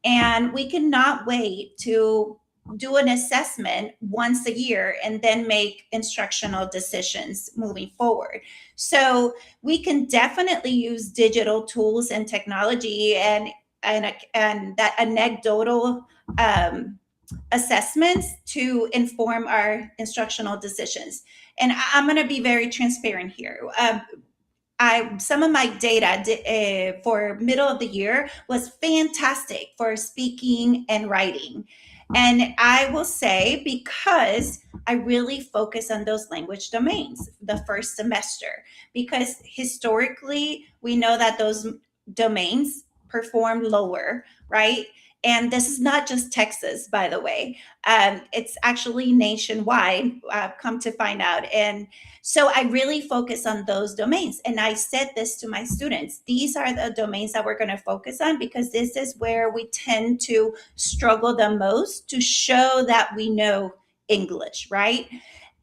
And we cannot wait to do an assessment once a year and then make instructional decisions moving forward. So we can definitely use digital tools and technology and that anecdotal assessments to inform our instructional decisions. And I'm going to be very transparent here. Some of my data for middle of the year was fantastic for speaking and writing. And I will say, because I really focus on those language domains the first semester, because historically we know that those domains perform lower, right? And this is not just Texas, by the way. It's actually nationwide, come to find out. And so I really focus on those domains. And I said this to my students. These are the domains that we're going to focus on because this is where we tend to struggle the most to show that we know English, right?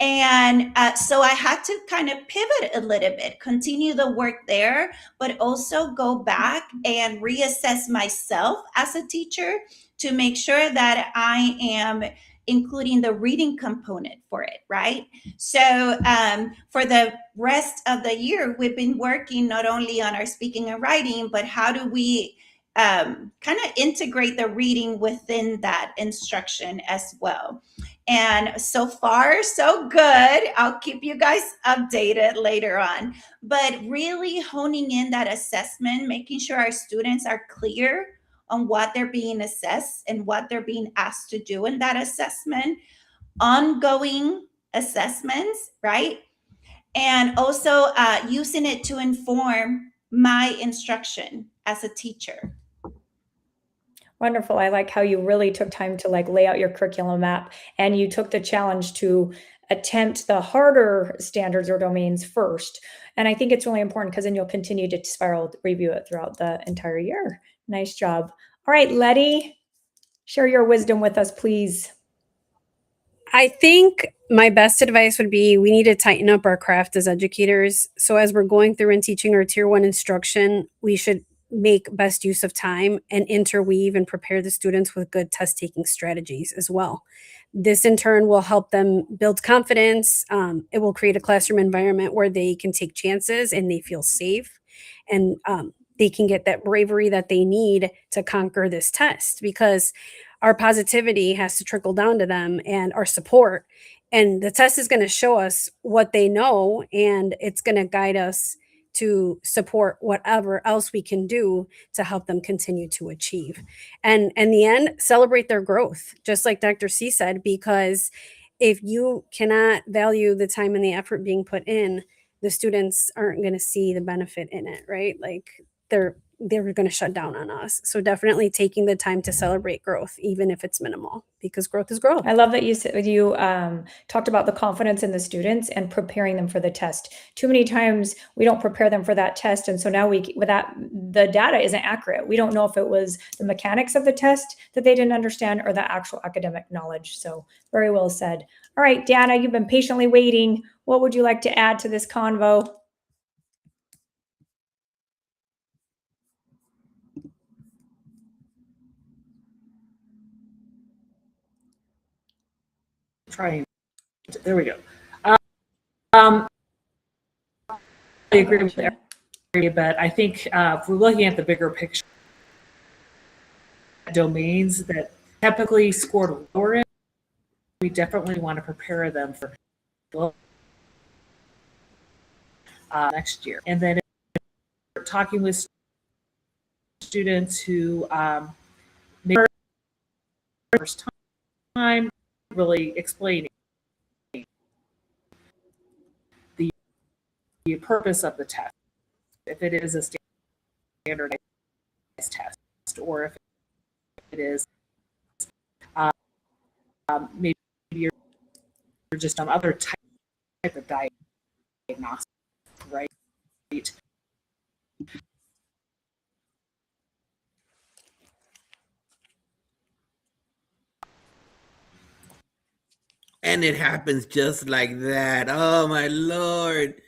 And so I had to kind of pivot a little bit, continue the work there, but also go back and reassess myself as a teacher to make sure that I am including the reading component for it, right? So for the rest of the year, we've been working not only on our speaking and writing, but how do we kind of integrate the reading within that instruction as well. And so far, so good. I'll keep you guys updated later on. But really honing in that assessment, making sure our students are clear on what they're being assessed and what they're being asked to do in that assessment, ongoing assessments, right? And also using it to inform my instruction as a teacher. Wonderful. I like how you really took time to like lay out your curriculum map, and you took the challenge to attempt the harder standards or domains first. And I think it's really important because then you'll continue to spiral review it throughout the entire year. Nice job. All right, Letty, share your wisdom with us, please. I think my best advice would be we need to tighten up our craft as educators. So as we're going through and teaching our tier 1 instruction, we should make best use of time and interweave and prepare the students with good test taking strategies as well. This in turn will help them build confidence. It will create a classroom environment where they can take chances and they feel safe, and they can get that bravery that they need to conquer this test, because our positivity has to trickle down to them and our support. And the test is going to show us what they know, and it's going to guide us to support whatever else we can do to help them continue to achieve. And in the end, celebrate their growth, just like Dr. C said, because if you cannot value the time and the effort being put in, the students aren't going to see the benefit in it, right? Like they're going to shut down on us. So definitely taking the time to celebrate growth, even if it's minimal, because growth is growth. I love that you talked about the confidence in the students and preparing them for the test. Too many times we don't prepare them for that test, and so now the data isn't accurate. We don't know if it was the mechanics of the test that they didn't understand or the actual academic knowledge. So very well said. All right, Dana, you've been patiently waiting. What would you like to add to this convo? Trying. There we go. I agree with everybody, but I think if we're looking at the bigger picture, domains that typically scored lower in, we definitely want to prepare them for next year. And then if we're talking with students who maybe first time, really explaining the purpose of the test, if it is a standardized test, or if it is maybe you're just on other type of diagnostic, right? And it happens just like that. Oh, my Lord.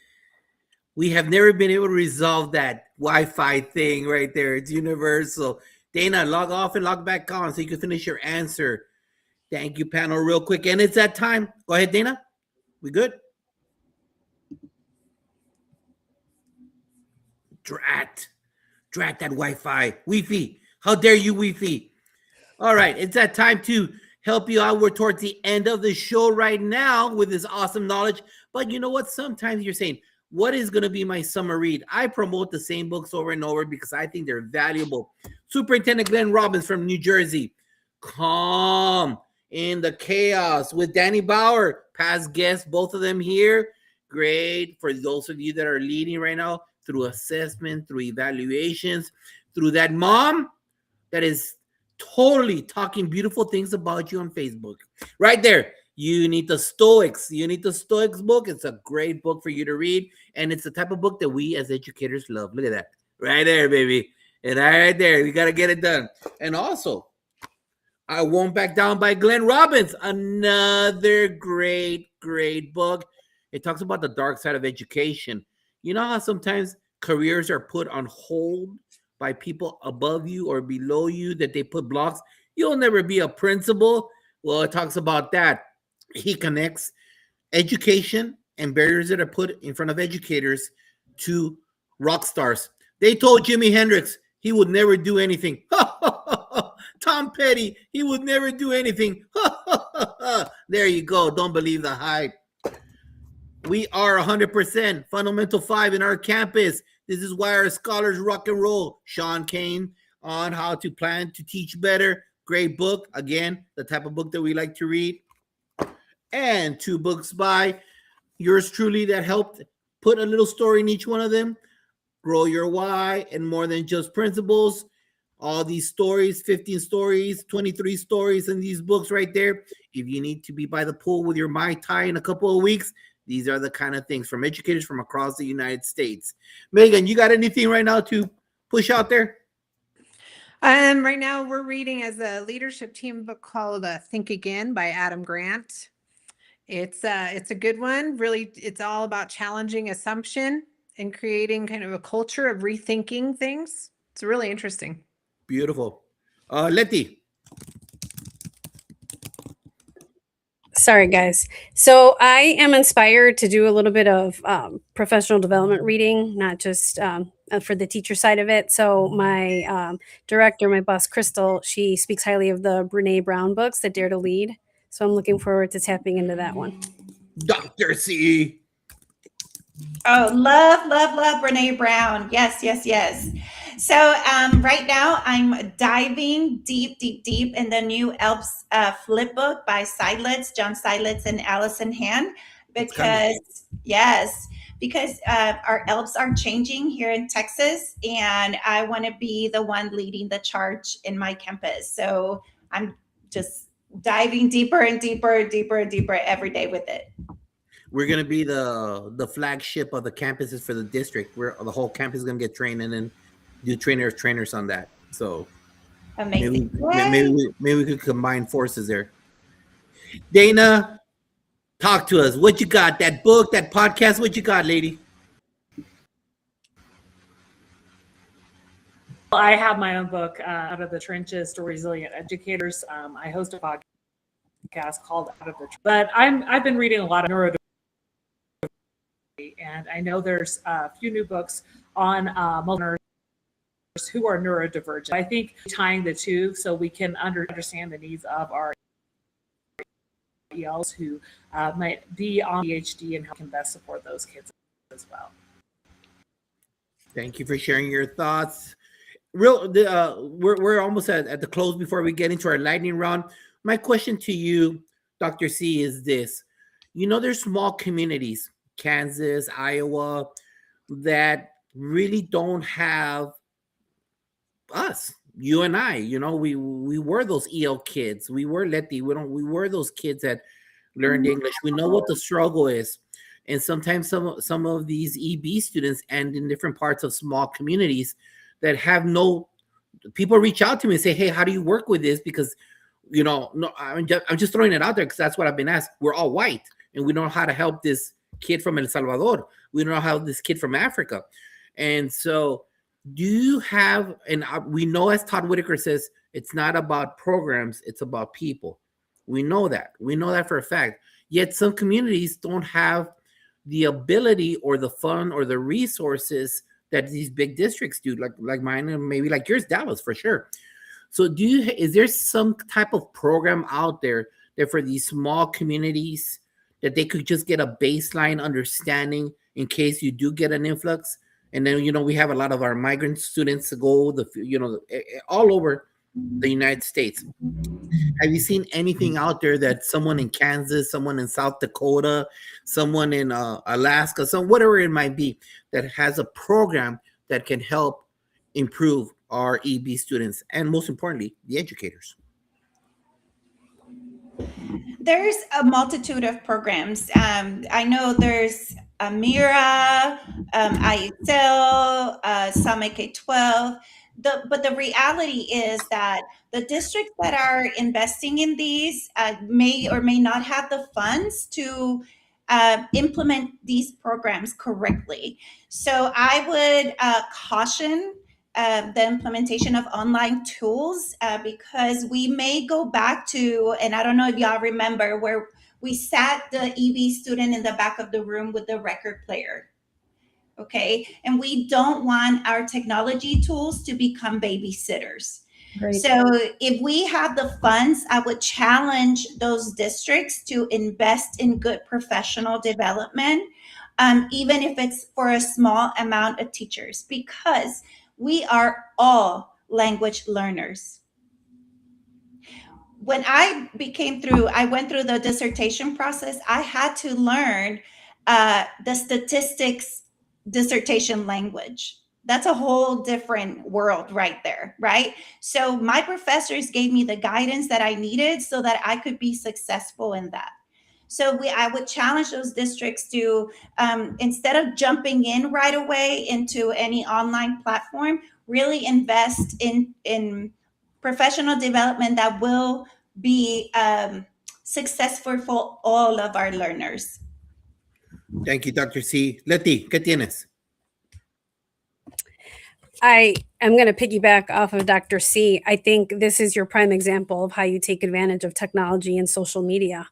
We have never been able to resolve that Wi-Fi thing right there. It's universal. Dana, log off and log back on so you can finish your answer. Thank you, panel, real quick. And it's that time. Go ahead, Dana. We good? Drat that Wi-Fi. Wi-Fi. How dare you, Wi-Fi? All right, it's that time to help you out. We're towards the end of the show right now with this awesome knowledge. But you know what? Sometimes you're saying, what is going to be my summer read? I promote the same books over and over because I think they're valuable. Superintendent Glenn Robbins from New Jersey. Calm in the Chaos with Danny Bauer. Past guests, both of them here. Great for those of you that are leading right now through assessment, through evaluations, through that mom that is totally talking beautiful things about you on Facebook. Right there. You need the Stoics. You need the Stoics book. It's a great book for you to read. And it's the type of book that we as educators love. Look at that. Right there, baby. And right there. You got to get it done. And also, I Won't Back Down by Glenn Robbins. Another great book. It talks about the dark side of education. You know how sometimes careers are put on hold by people above you or below you, that they put blocks? You'll never be a principal. Well, it talks about that. He connects education and barriers that are put in front of educators to rock stars. They told Jimi Hendrix he would never do anything. Tom Petty, he would never do anything. There you go. Don't believe the hype. We are 100% Fundamental 5 in our campus. This is why our scholars rock and roll. Sean Kane on how to plan to teach better. Great book. Again, the type of book that we like to read. And 2 books by yours truly that helped put a little story in each one of them. Grow Your Why and More Than Just Principles. All these stories, 15 stories, 23 stories in these books right there. If you need to be by the pool with your Mai Tai in a couple of weeks, these are the kind of things from educators from across the United States. Megan, you got anything right now to push out there? Right now we're reading as a leadership team book called Think Again by Adam Grant. It's a good one. Really, it's all about challenging assumption and creating kind of a culture of rethinking things. It's really interesting. Beautiful. Letty. Sorry, guys. So I am inspired to do a little bit of professional development reading, not just for the teacher side of it. So my director, my boss, Crystal, she speaks highly of the Brene Brown books, The Dare to Lead. So I'm looking forward to tapping into that one. Dr. C. Oh, love Brene Brown. Yes, yes, yes. So right now I'm diving deep in the new Elps flip book by Seidlitz, John Seidlitz and Allison Hand, because our Elps are changing here in Texas, and I want to be the one leading the charge in my campus. So I'm just diving deeper and deeper every day with it. We're gonna be the flagship of the campuses for the district. Where the whole campus is gonna get trained and then do trainers on that. So amazing. Maybe we could combine forces there. Dana, talk to us. What you got? That book, that podcast. What you got, lady? Well, I have my own book, Out of the Trenches to Resilient Educators. I host a podcast called Out of the Trenches. But I've been reading a lot of neurodiversity, and I know there's a few new books on learners who are neurodivergent. I think tying the two so we can understand the needs of our ELs who might be on PhD and how we can best support those kids as well. Thank you for sharing your thoughts. We're almost at the close before we get into our lightning round. My question to you, Dr. C, is this. There's small communities, Kansas, Iowa, that really don't have us, you and I. We were those EL kids. We were Letty. We were those kids that learned English. We know what the struggle is. And sometimes some of these EB students end in different parts of small communities that have no people reach out to me and say, hey, how do you work with this? Because, no, I'm just throwing it out there because that's what I've been asked. We're all white and we don't know how to help this kid from El Salvador. We don't know how this kid from Africa. And so do you have, and we know, as Todd Whitaker says, it's not about programs, it's about people. We know that for a fact. Yet some communities don't have the ability or the fund or the resources that these big districts do, like mine and maybe like yours, Dallas, for sure. So is there some type of program out there that for these small communities that they could just get a baseline understanding in case you do get an influx? And then, we have a lot of our migrant students go all over the United States. Have you seen anything out there that someone in Kansas, someone in South Dakota, someone in Alaska, whatever it might be, that has a program that can help improve our EB students and, most importantly, the educators? There's a multitude of programs. I know there's Amira, ISL, Summit K-12. But the reality is that the districts that are investing in these may or may not have the funds to implement these programs correctly. So I would caution the implementation of online tools because we may go back to, and I don't know if y'all remember, where we sat the EB student in the back of the room with the record player. Okay. And we don't want our technology tools to become babysitters. Great. So if we have the funds, I would challenge those districts to invest in good professional development, even if it's for a small amount of teachers, because we are all language learners. When I went through the dissertation process, I had to learn the statistics dissertation language. That's a whole different world right there, right? So my professors gave me the guidance that I needed so that I could be successful in that. So I would challenge those districts to, instead of jumping in right away into any online platform, really invest in professional development that will be successful for all of our learners. Thank you, Dr. C. Leti, ¿qué tienes? I am going to piggyback off of Dr. C. I think this is your prime example of how you take advantage of technology and social media.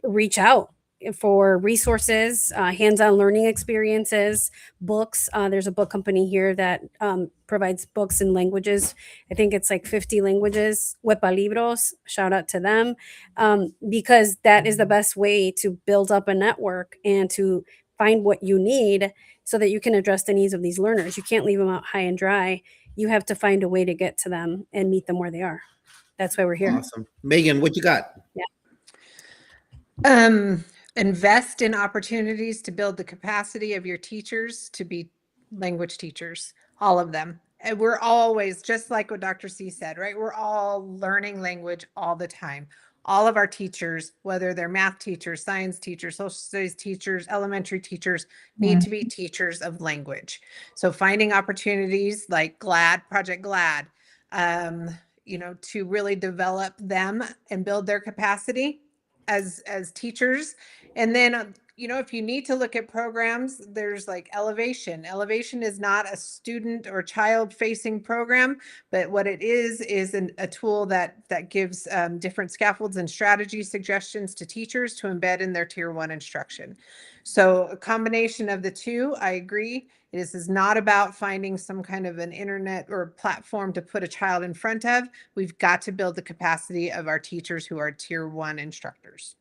Reach out for resources, hands-on learning experiences, books. There's a book company here that provides books in languages. I think it's like 50 languages. Huepa Libros, shout out to them, because that is the best way to build up a network and to find what you need so that you can address the needs of these learners. You can't leave them out high and dry. You have to find a way to get to them and meet them where they are. That's why we're here. Awesome. Megan, what you got? Invest in opportunities to build the capacity of your teachers to be language teachers, all of them. And we're always, just like what Dr. C said, right? We're all learning language all the time. All of our teachers, whether they're math teachers, science teachers, social studies teachers, elementary teachers, need to be teachers of language. So finding opportunities like Project GLAD, to really develop them and build their capacity as teachers. And then, if you need to look at programs, there's like Elevation. Elevation is not a student or child facing program, but what it is a tool that gives different scaffolds and strategy suggestions to teachers to embed in their tier 1 instruction. So a combination of the two, I agree. This is not about finding some kind of an internet or platform to put a child in front of. We've got to build the capacity of our teachers who are tier 1 instructors.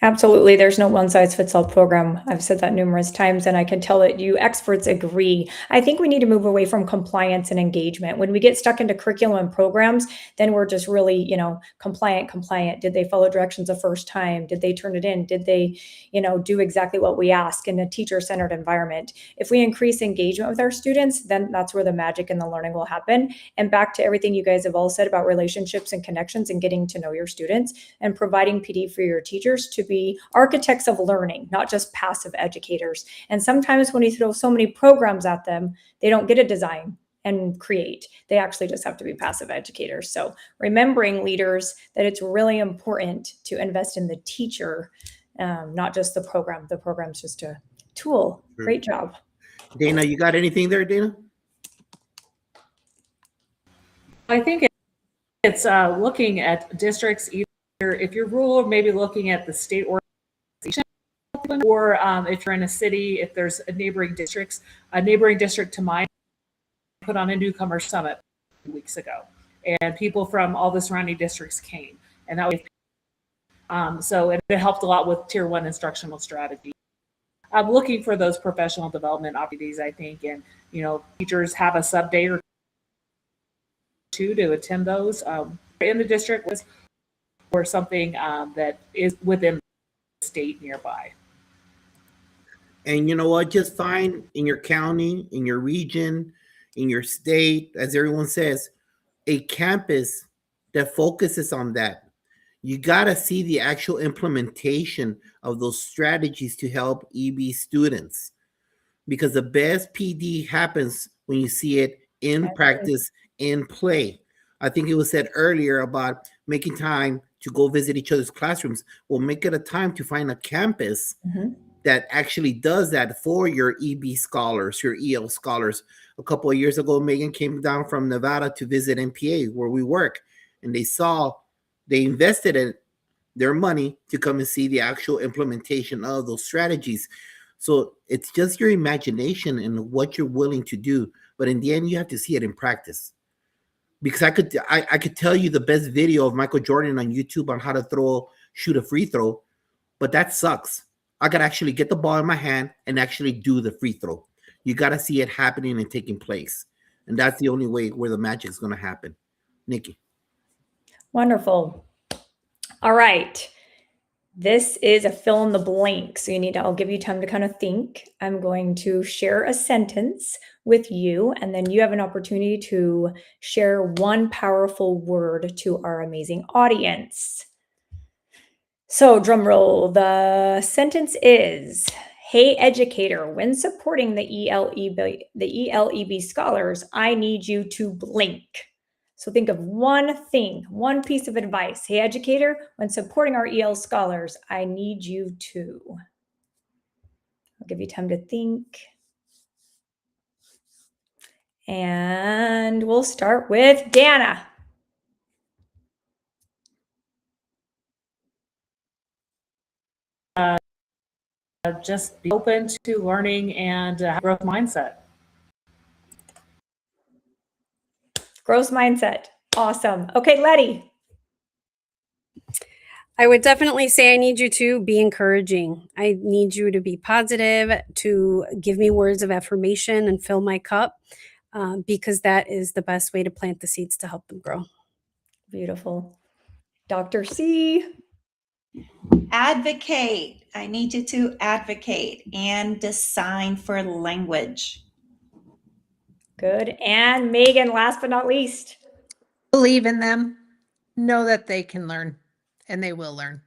Absolutely. There's no one size fits all program. I've said that numerous times, and I can tell that you experts agree. I think we need to move away from compliance and engagement. When we get stuck into curriculum and programs, then we're just really, compliant. Did they follow directions the first time? Did they turn it in? Did they, do exactly what we ask in a teacher-centered environment? If we increase engagement with our students, then that's where the magic and the learning will happen. And back to everything you guys have all said about relationships and connections and getting to know your students and providing PD for your teachers to be architects of learning, not just passive educators. And sometimes when you throw so many programs at them, they don't get a design and create. They actually just have to be passive educators. So remembering, leaders, that it's really important to invest in the teacher, not just the program. The program's just a tool. Great job. Dana, you got anything there, Dana? I think it's looking at districts, either if you're rural, maybe looking at the state organization, or if you're in a city, if there's a neighboring district to mine put on a newcomer summit weeks ago, and people from all the surrounding districts came, and that was so it helped a lot with tier 1 instructional strategy. I'm looking for those professional development opportunities, I think, and teachers have a sub day or two to attend those in the district or something that is within the state nearby. And you know what? Just find in your county, in your region, in your state, as everyone says, a campus that focuses on that. You got to see the actual implementation of those strategies to help EB students, because the best PD happens when you see it in practice, in play. I think it was said earlier about making time to go visit each other's classrooms. Well, make it a time to find a campus that actually does that for your EB scholars, your EL scholars. A couple of years ago, Megan came down from Nevada to visit NPA where we work, and they invested in their money to come and see the actual implementation of those strategies. So it's just your imagination and what you're willing to do. But in the end, you have to see it in practice. Because I could tell you the best video of Michael Jordan on YouTube on how to shoot a free throw, but that sucks. I got to actually get the ball in my hand and actually do the free throw. You got to see it happening and taking place. And that's the only way where the magic is going to happen. Nikki. Wonderful. All right. This is a fill in the blank. So I'll give you time to kind of think. I'm going to share a sentence with you, and then you have an opportunity to share one powerful word to our amazing audience. So drum roll. The sentence is, hey educator, when supporting the ELEB scholars, I need you to blink. So think of one thing, one piece of advice. Hey, educator, when supporting our EL scholars, I need you to. I'll give you time to think. And we'll start with Dana. Just be open to learning and have a growth mindset. Growth mindset. Awesome. Okay, Letty. I would definitely say I need you to be encouraging. I need you to be positive, to give me words of affirmation and fill my cup, because that is the best way to plant the seeds to help them grow. Beautiful. Dr. C. Advocate. I need you to advocate and design for language. Good. And Megan, last but not least. Believe in them. Know that they can learn, and they will learn.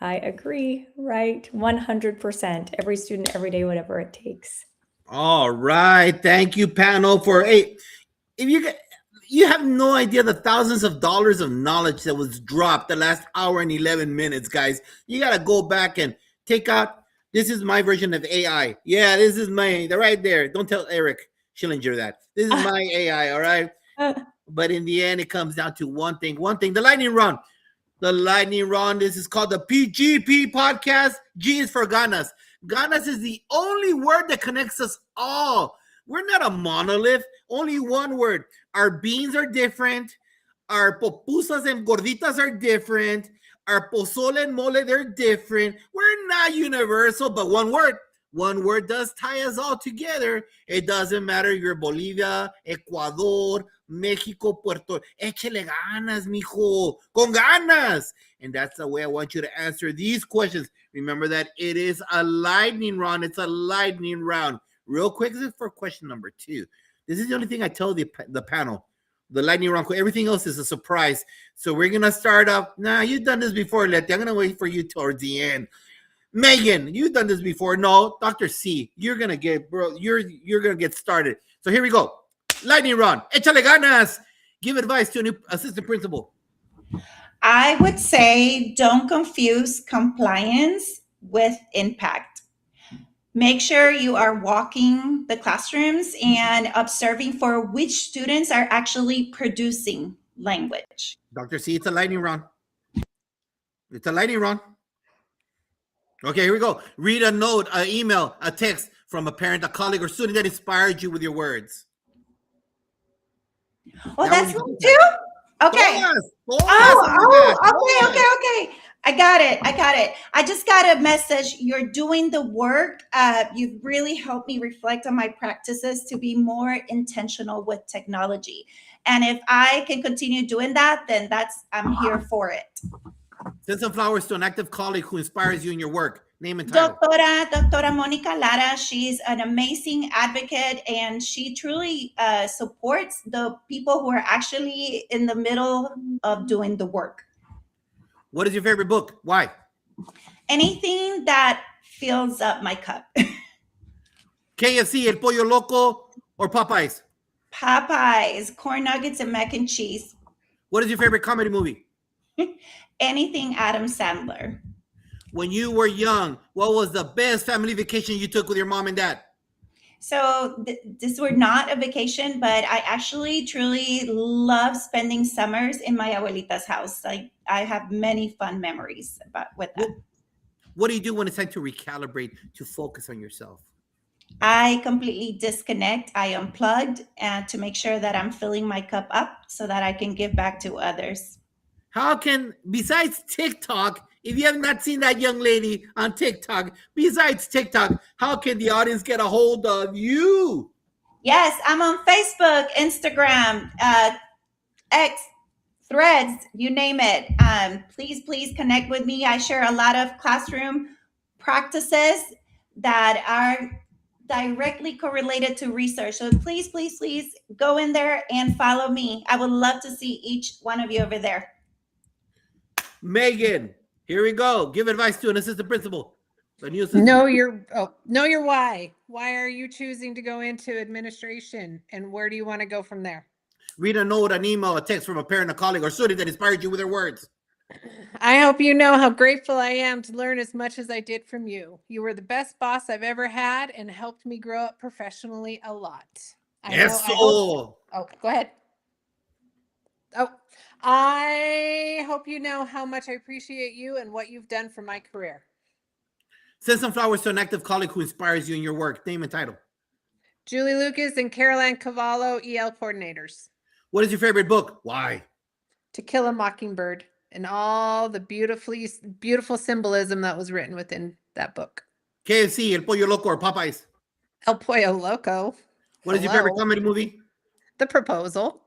I agree. Right. 100%. Every student, every day, whatever it takes. All right. Thank you, panel, if you have no idea the thousands of dollars of knowledge that was dropped the last hour and 11 minutes, guys. You got to go back and take out. This is my version of AI. Yeah, this is they're right there. Don't tell Eric Schillinger that. This is my AI, all right? But in the end, it comes down to one thing, the lightning round. The lightning round. This is called the PGP podcast. G is for Ganas. Ganas is the only word that connects us all. We're not a monolith. Only one word. Our beans are different. Our pupusas and gorditas are different. Our pozole and mole, they're different. We're not universal, but one word. One word does tie us all together. It doesn't matter if you're Bolivia, Ecuador, Mexico, Puerto. Échele ganas, mijo. Con ganas. And that's the way I want you to answer these questions. Remember that it is a lightning round. It's a lightning round. Real quick, this is for question number 2. This is the only thing I tell the panel. The lightning round. Everything else is a surprise. So we're going to start off. Nah, you've done this before, Letty. I'm going to wait for you towards the end. Megan, you've done this before. No, Dr. C, you're going to get, bro, you're going to get started. So here we go. Lightning round. Échale ganas. Give advice to a new assistant principal. I would say don't confuse compliance with impact. Make sure you are walking the classrooms and observing for which students are actually producing language. Dr. C, it's a lightning round. It's a lightning round. Okay, here we go. Read a note, an email, a text from a parent, a colleague, or student that inspired you with your words. Oh, that's one too? Okay. Okay. I got it. I just got a message. You're doing the work. You've really helped me reflect on my practices to be more intentional with technology. And if I can continue doing that, then I'm here for it. Send some flowers to an active colleague who inspires you in your work. Name and title. Doctora Monica Lara. She's an amazing advocate, and she truly supports the people who are actually in the middle of doing the work. What is your favorite book? Why? Anything that fills up my cup. KFC, El Pollo Loco, or Popeyes? Popeyes, corn nuggets and mac and cheese. What is your favorite comedy movie? Anything Adam Sandler. When you were young, what was the best family vacation you took with your mom and dad? So this were not a vacation, but I actually truly love spending summers in my abuelita's house. I have many fun memories with that. What do you do when it's time to recalibrate, to focus on yourself? I completely disconnect. I unplugged and to make sure that I'm filling my cup up so that I can give back to others. How can, besides TikTok, if you have not seen that young lady on TikTok, besides TikTok, how can the audience get a hold of you? Yes, I'm on Facebook, Instagram, X, Threads, you name it. Please connect with me. I share a lot of classroom practices that are directly correlated to research. So please go in there and follow me. I would love to see each one of you over there. Megan, here we go. Give advice to an assistant principal. A new assistant. Know your why. Why are you choosing to go into administration, and where do you want to go from there? Read a note, an email, a text from a parent, a colleague, or student that inspired you with their words. I hope you know how grateful I am to learn as much as I did from you. You were the best boss I've ever had and helped me grow up professionally a lot. Eso. Okay, go ahead. Oh, I hope you know how much I appreciate you and what you've done for my career. Send some flowers to an active colleague who inspires you in your work. Name and title. Julie Lucas and Caroline Cavallo, EL coordinators. What is your favorite book? Why? To Kill a Mockingbird and all the beautiful symbolism that was written within that book. KFC, El Pollo Loco, or Popeyes? El Pollo Loco. What is your favorite comedy movie? The Proposal.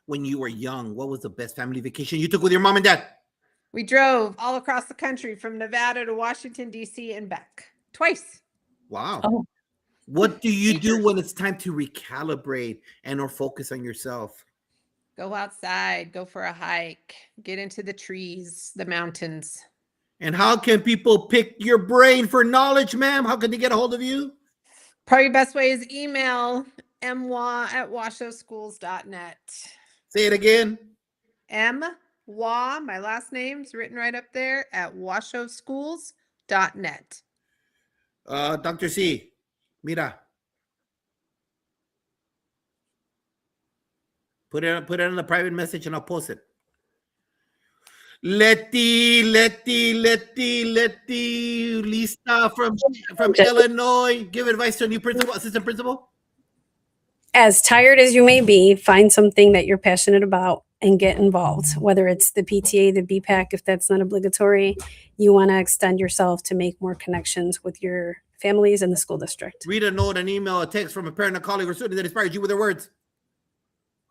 When you were young, what was the best family vacation you took with your mom and dad? We drove all across the country from Nevada to Washington, D.C. and back. Twice. Wow. Oh. What do you do when it's time to recalibrate and or focus on yourself? Go outside, go for a hike, get into the trees, the mountains. And how can people pick your brain for knowledge, ma'am? How can they get a hold of you? Probably best way is email mwa@washoschools.net. Say it again. mwa, my last name's written right up there, at washoschools.net. Dr. C, mira. Put it in the private message and I'll post it. Letty, Lisa from Illinois. Give advice to a new principal, assistant principal. As tired as you may be, find something that you're passionate about and get involved, whether it's the PTA, the BPAC, if that's not obligatory. You want to extend yourself to make more connections with your families and the school district. Read a note, an email, a text from a parent, a colleague, or student that inspired you with their words.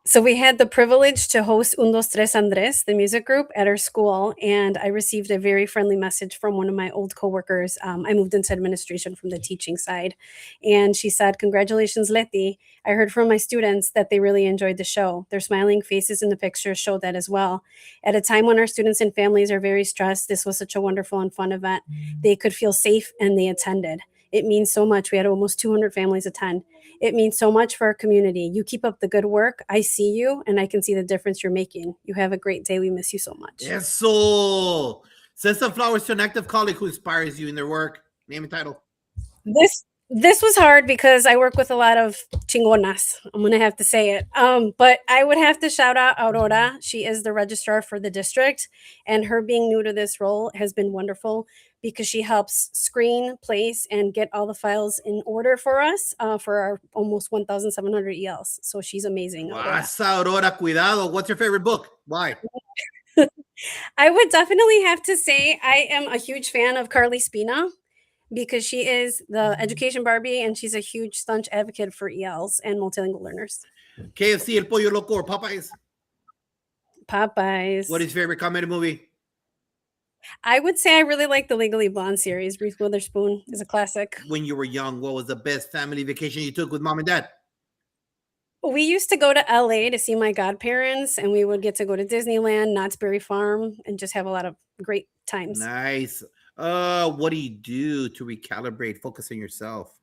So we had the privilege to host Un, Dos, Tres Andres, the music group, at our school, and I received a very friendly message from one of my old coworkers. I moved into administration from the teaching side, and she said, "Congratulations, Leti. I heard from my students that they really enjoyed the show. Their smiling faces in the pictures showed that as well. At a time when our students and families are very stressed, this was such a wonderful and fun event. They could feel safe and they attended. It means so much. We had almost 200 families attend. It means so much for our community. You keep up the good work. I see you, and I can see the difference you're making. You have a great day. We miss you so much." Eso. Send some flowers to an active colleague who inspires you in their work. Name and title. This was hard because I work with a lot of chingonas. I'm going to have to say it. But I would have to shout out Aurora. She is the registrar for the district, and her being new to this role has been wonderful because she helps screen, place, and get all the files in order for us for our almost 1,700 ELs. So she's amazing. Aurora. Aurora, cuidado. What's your favorite book? Why? I would definitely have to say I am a huge fan of Carly Spina, because she is the education Barbie and she's a huge staunch advocate for ELs and multilingual learners. KFC, El Pollo Loco, or Popeyes? Popeyes. What is your favorite comedy movie? I would say I really like the Legally Blonde series. Reese Witherspoon is a classic. When you were young, what was the best family vacation you took with mom and dad? We used to go to LA to see my godparents, and we would get to go to Disneyland, Knott's Berry Farm, and just have a lot of great times. Nice. What do you do to recalibrate, focus on yourself?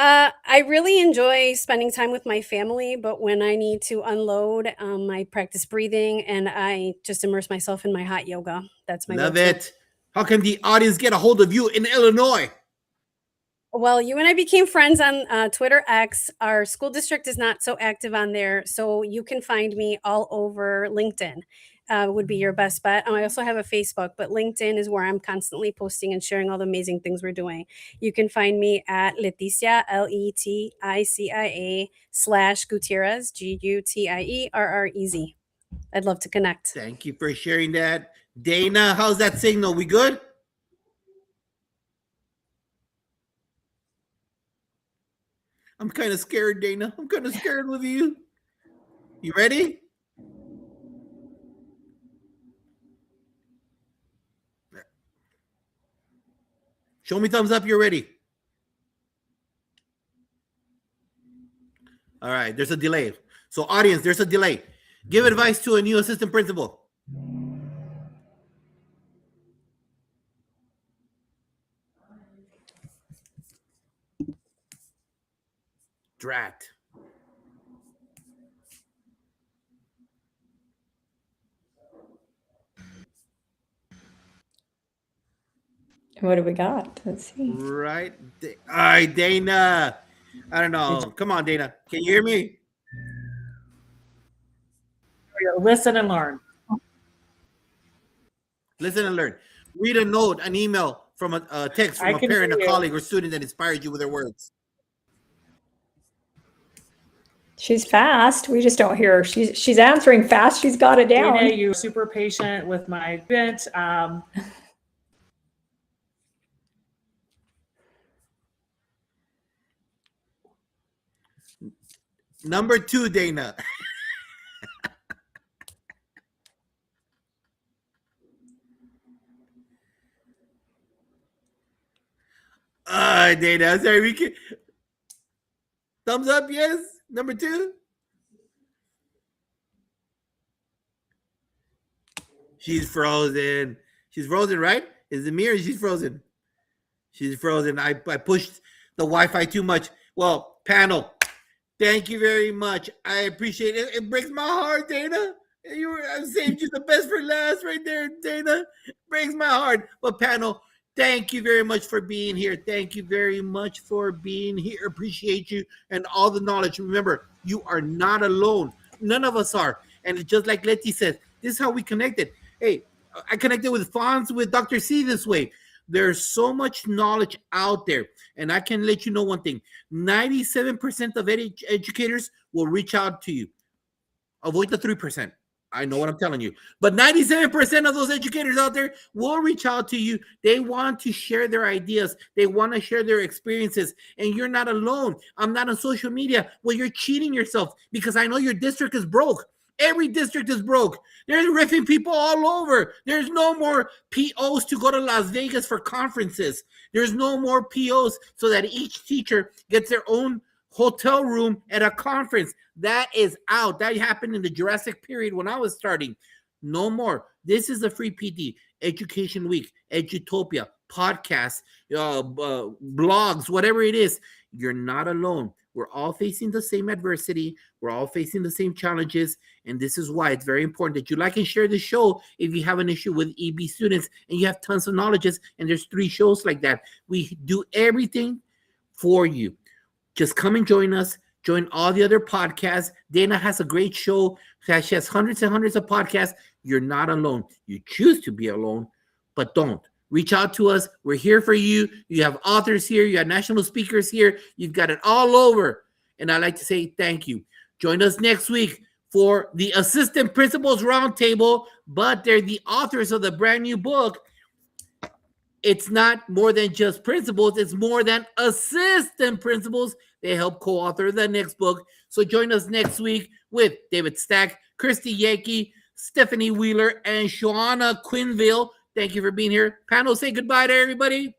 I really enjoy spending time with my family, but when I need to unload, I practice breathing and I just immerse myself in my hot yoga. That's my Love go-to. it. How can the audience get a hold of you in Illinois? Well, you and I became friends on Twitter X. Our school district is not so active on there, so you can find me all over LinkedIn. Would be your best bet. I also have a Facebook, but LinkedIn is where I'm constantly posting and sharing all the amazing things we're doing. You can find me at Leticia, LETICIA /Gutierrez, GUTIERREZ. I'd love to connect. Thank you for sharing that. Dana, how's that signal? We good? I'm kind of scared, Dana. I'm kind of scared with you. You ready? Show me thumbs up. You're ready. All right. There's a delay. So, audience, there's a delay. Give advice to a new assistant principal. Drat. What do we got? Let's see. Right. All right, Dana. I don't know. Come on, Dana. Can you hear me? Listen and learn. Listen and learn. Read a note, an email from a text from a parent, a colleague, or student that inspired you with their words. She's fast. We just don't hear her. She's answering fast. She's got it down. Dana, you're super patient with my event. Number 2, Dana. Dana. Sorry, we can. Thumbs up, yes. Number 2. She's frozen. She's frozen, right? Is it me or she's frozen? She's frozen. I pushed the Wi-Fi too much. Well, panel, thank you very much. I appreciate it. It breaks my heart, Dana. I saved you the best for last right there, Dana. It breaks my heart. But panel, thank you very much for being here. Thank you very much for being here. Appreciate you and all the knowledge. Remember, you are not alone. None of us are. And just like Letty said, this is how we connected. Hey, I connected with Fonz, with Dr. C this way. There's so much knowledge out there. And I can let you know one thing. 97% of educators will reach out to you. Avoid the 3%. I know what I'm telling you. But 97% of those educators out there will reach out to you. They want to share their ideas. They want to share their experiences. And you're not alone. I'm not on social media. Well, you're cheating yourself because I know your district is broke. Every district is broke. There's riffing people all over. There's no more POs to go to Las Vegas for conferences. There's no more POs so that each teacher gets their own hotel room at a conference. That is out. That happened in the Jurassic period when I was starting. No more. This is a free PD. Education Week, Edutopia, podcasts, blogs, whatever it is. You're not alone. We're all facing the same adversity. We're all facing the same challenges. And this is why it's very important that you like and share the show if you have an issue with EB students and you have tons of knowledges. And there's 3 shows like that. We do everything for you. Just come and join us. Join all the other podcasts. Dana has a great show. She has hundreds and hundreds of podcasts. You're not alone. You choose to be alone, but don't. Reach out to us. We're here for you. You have authors here. You have national speakers here. You've got it all over. And I'd like to say thank you. Join us next week for the Assistant Principals Roundtable, but they're the authors of the brand new book. It's not more than just principals. It's more than assistant principals. They help co-author the next book. So join us next week with David Stack, Christy Yankee, Stephanie Wheeler, and Shauna Quinville. Thank you for being here. Panel, say goodbye to everybody.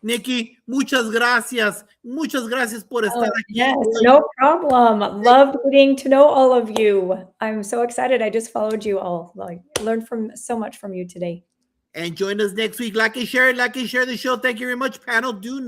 Nikki, muchas gracias. Muchas gracias por estar aquí. Yes, no problem. Love getting to know all of you. I'm so excited. I just followed you all. Learned so much from you today. And join us next week. Like and share the show. Thank you very much, panel. Do not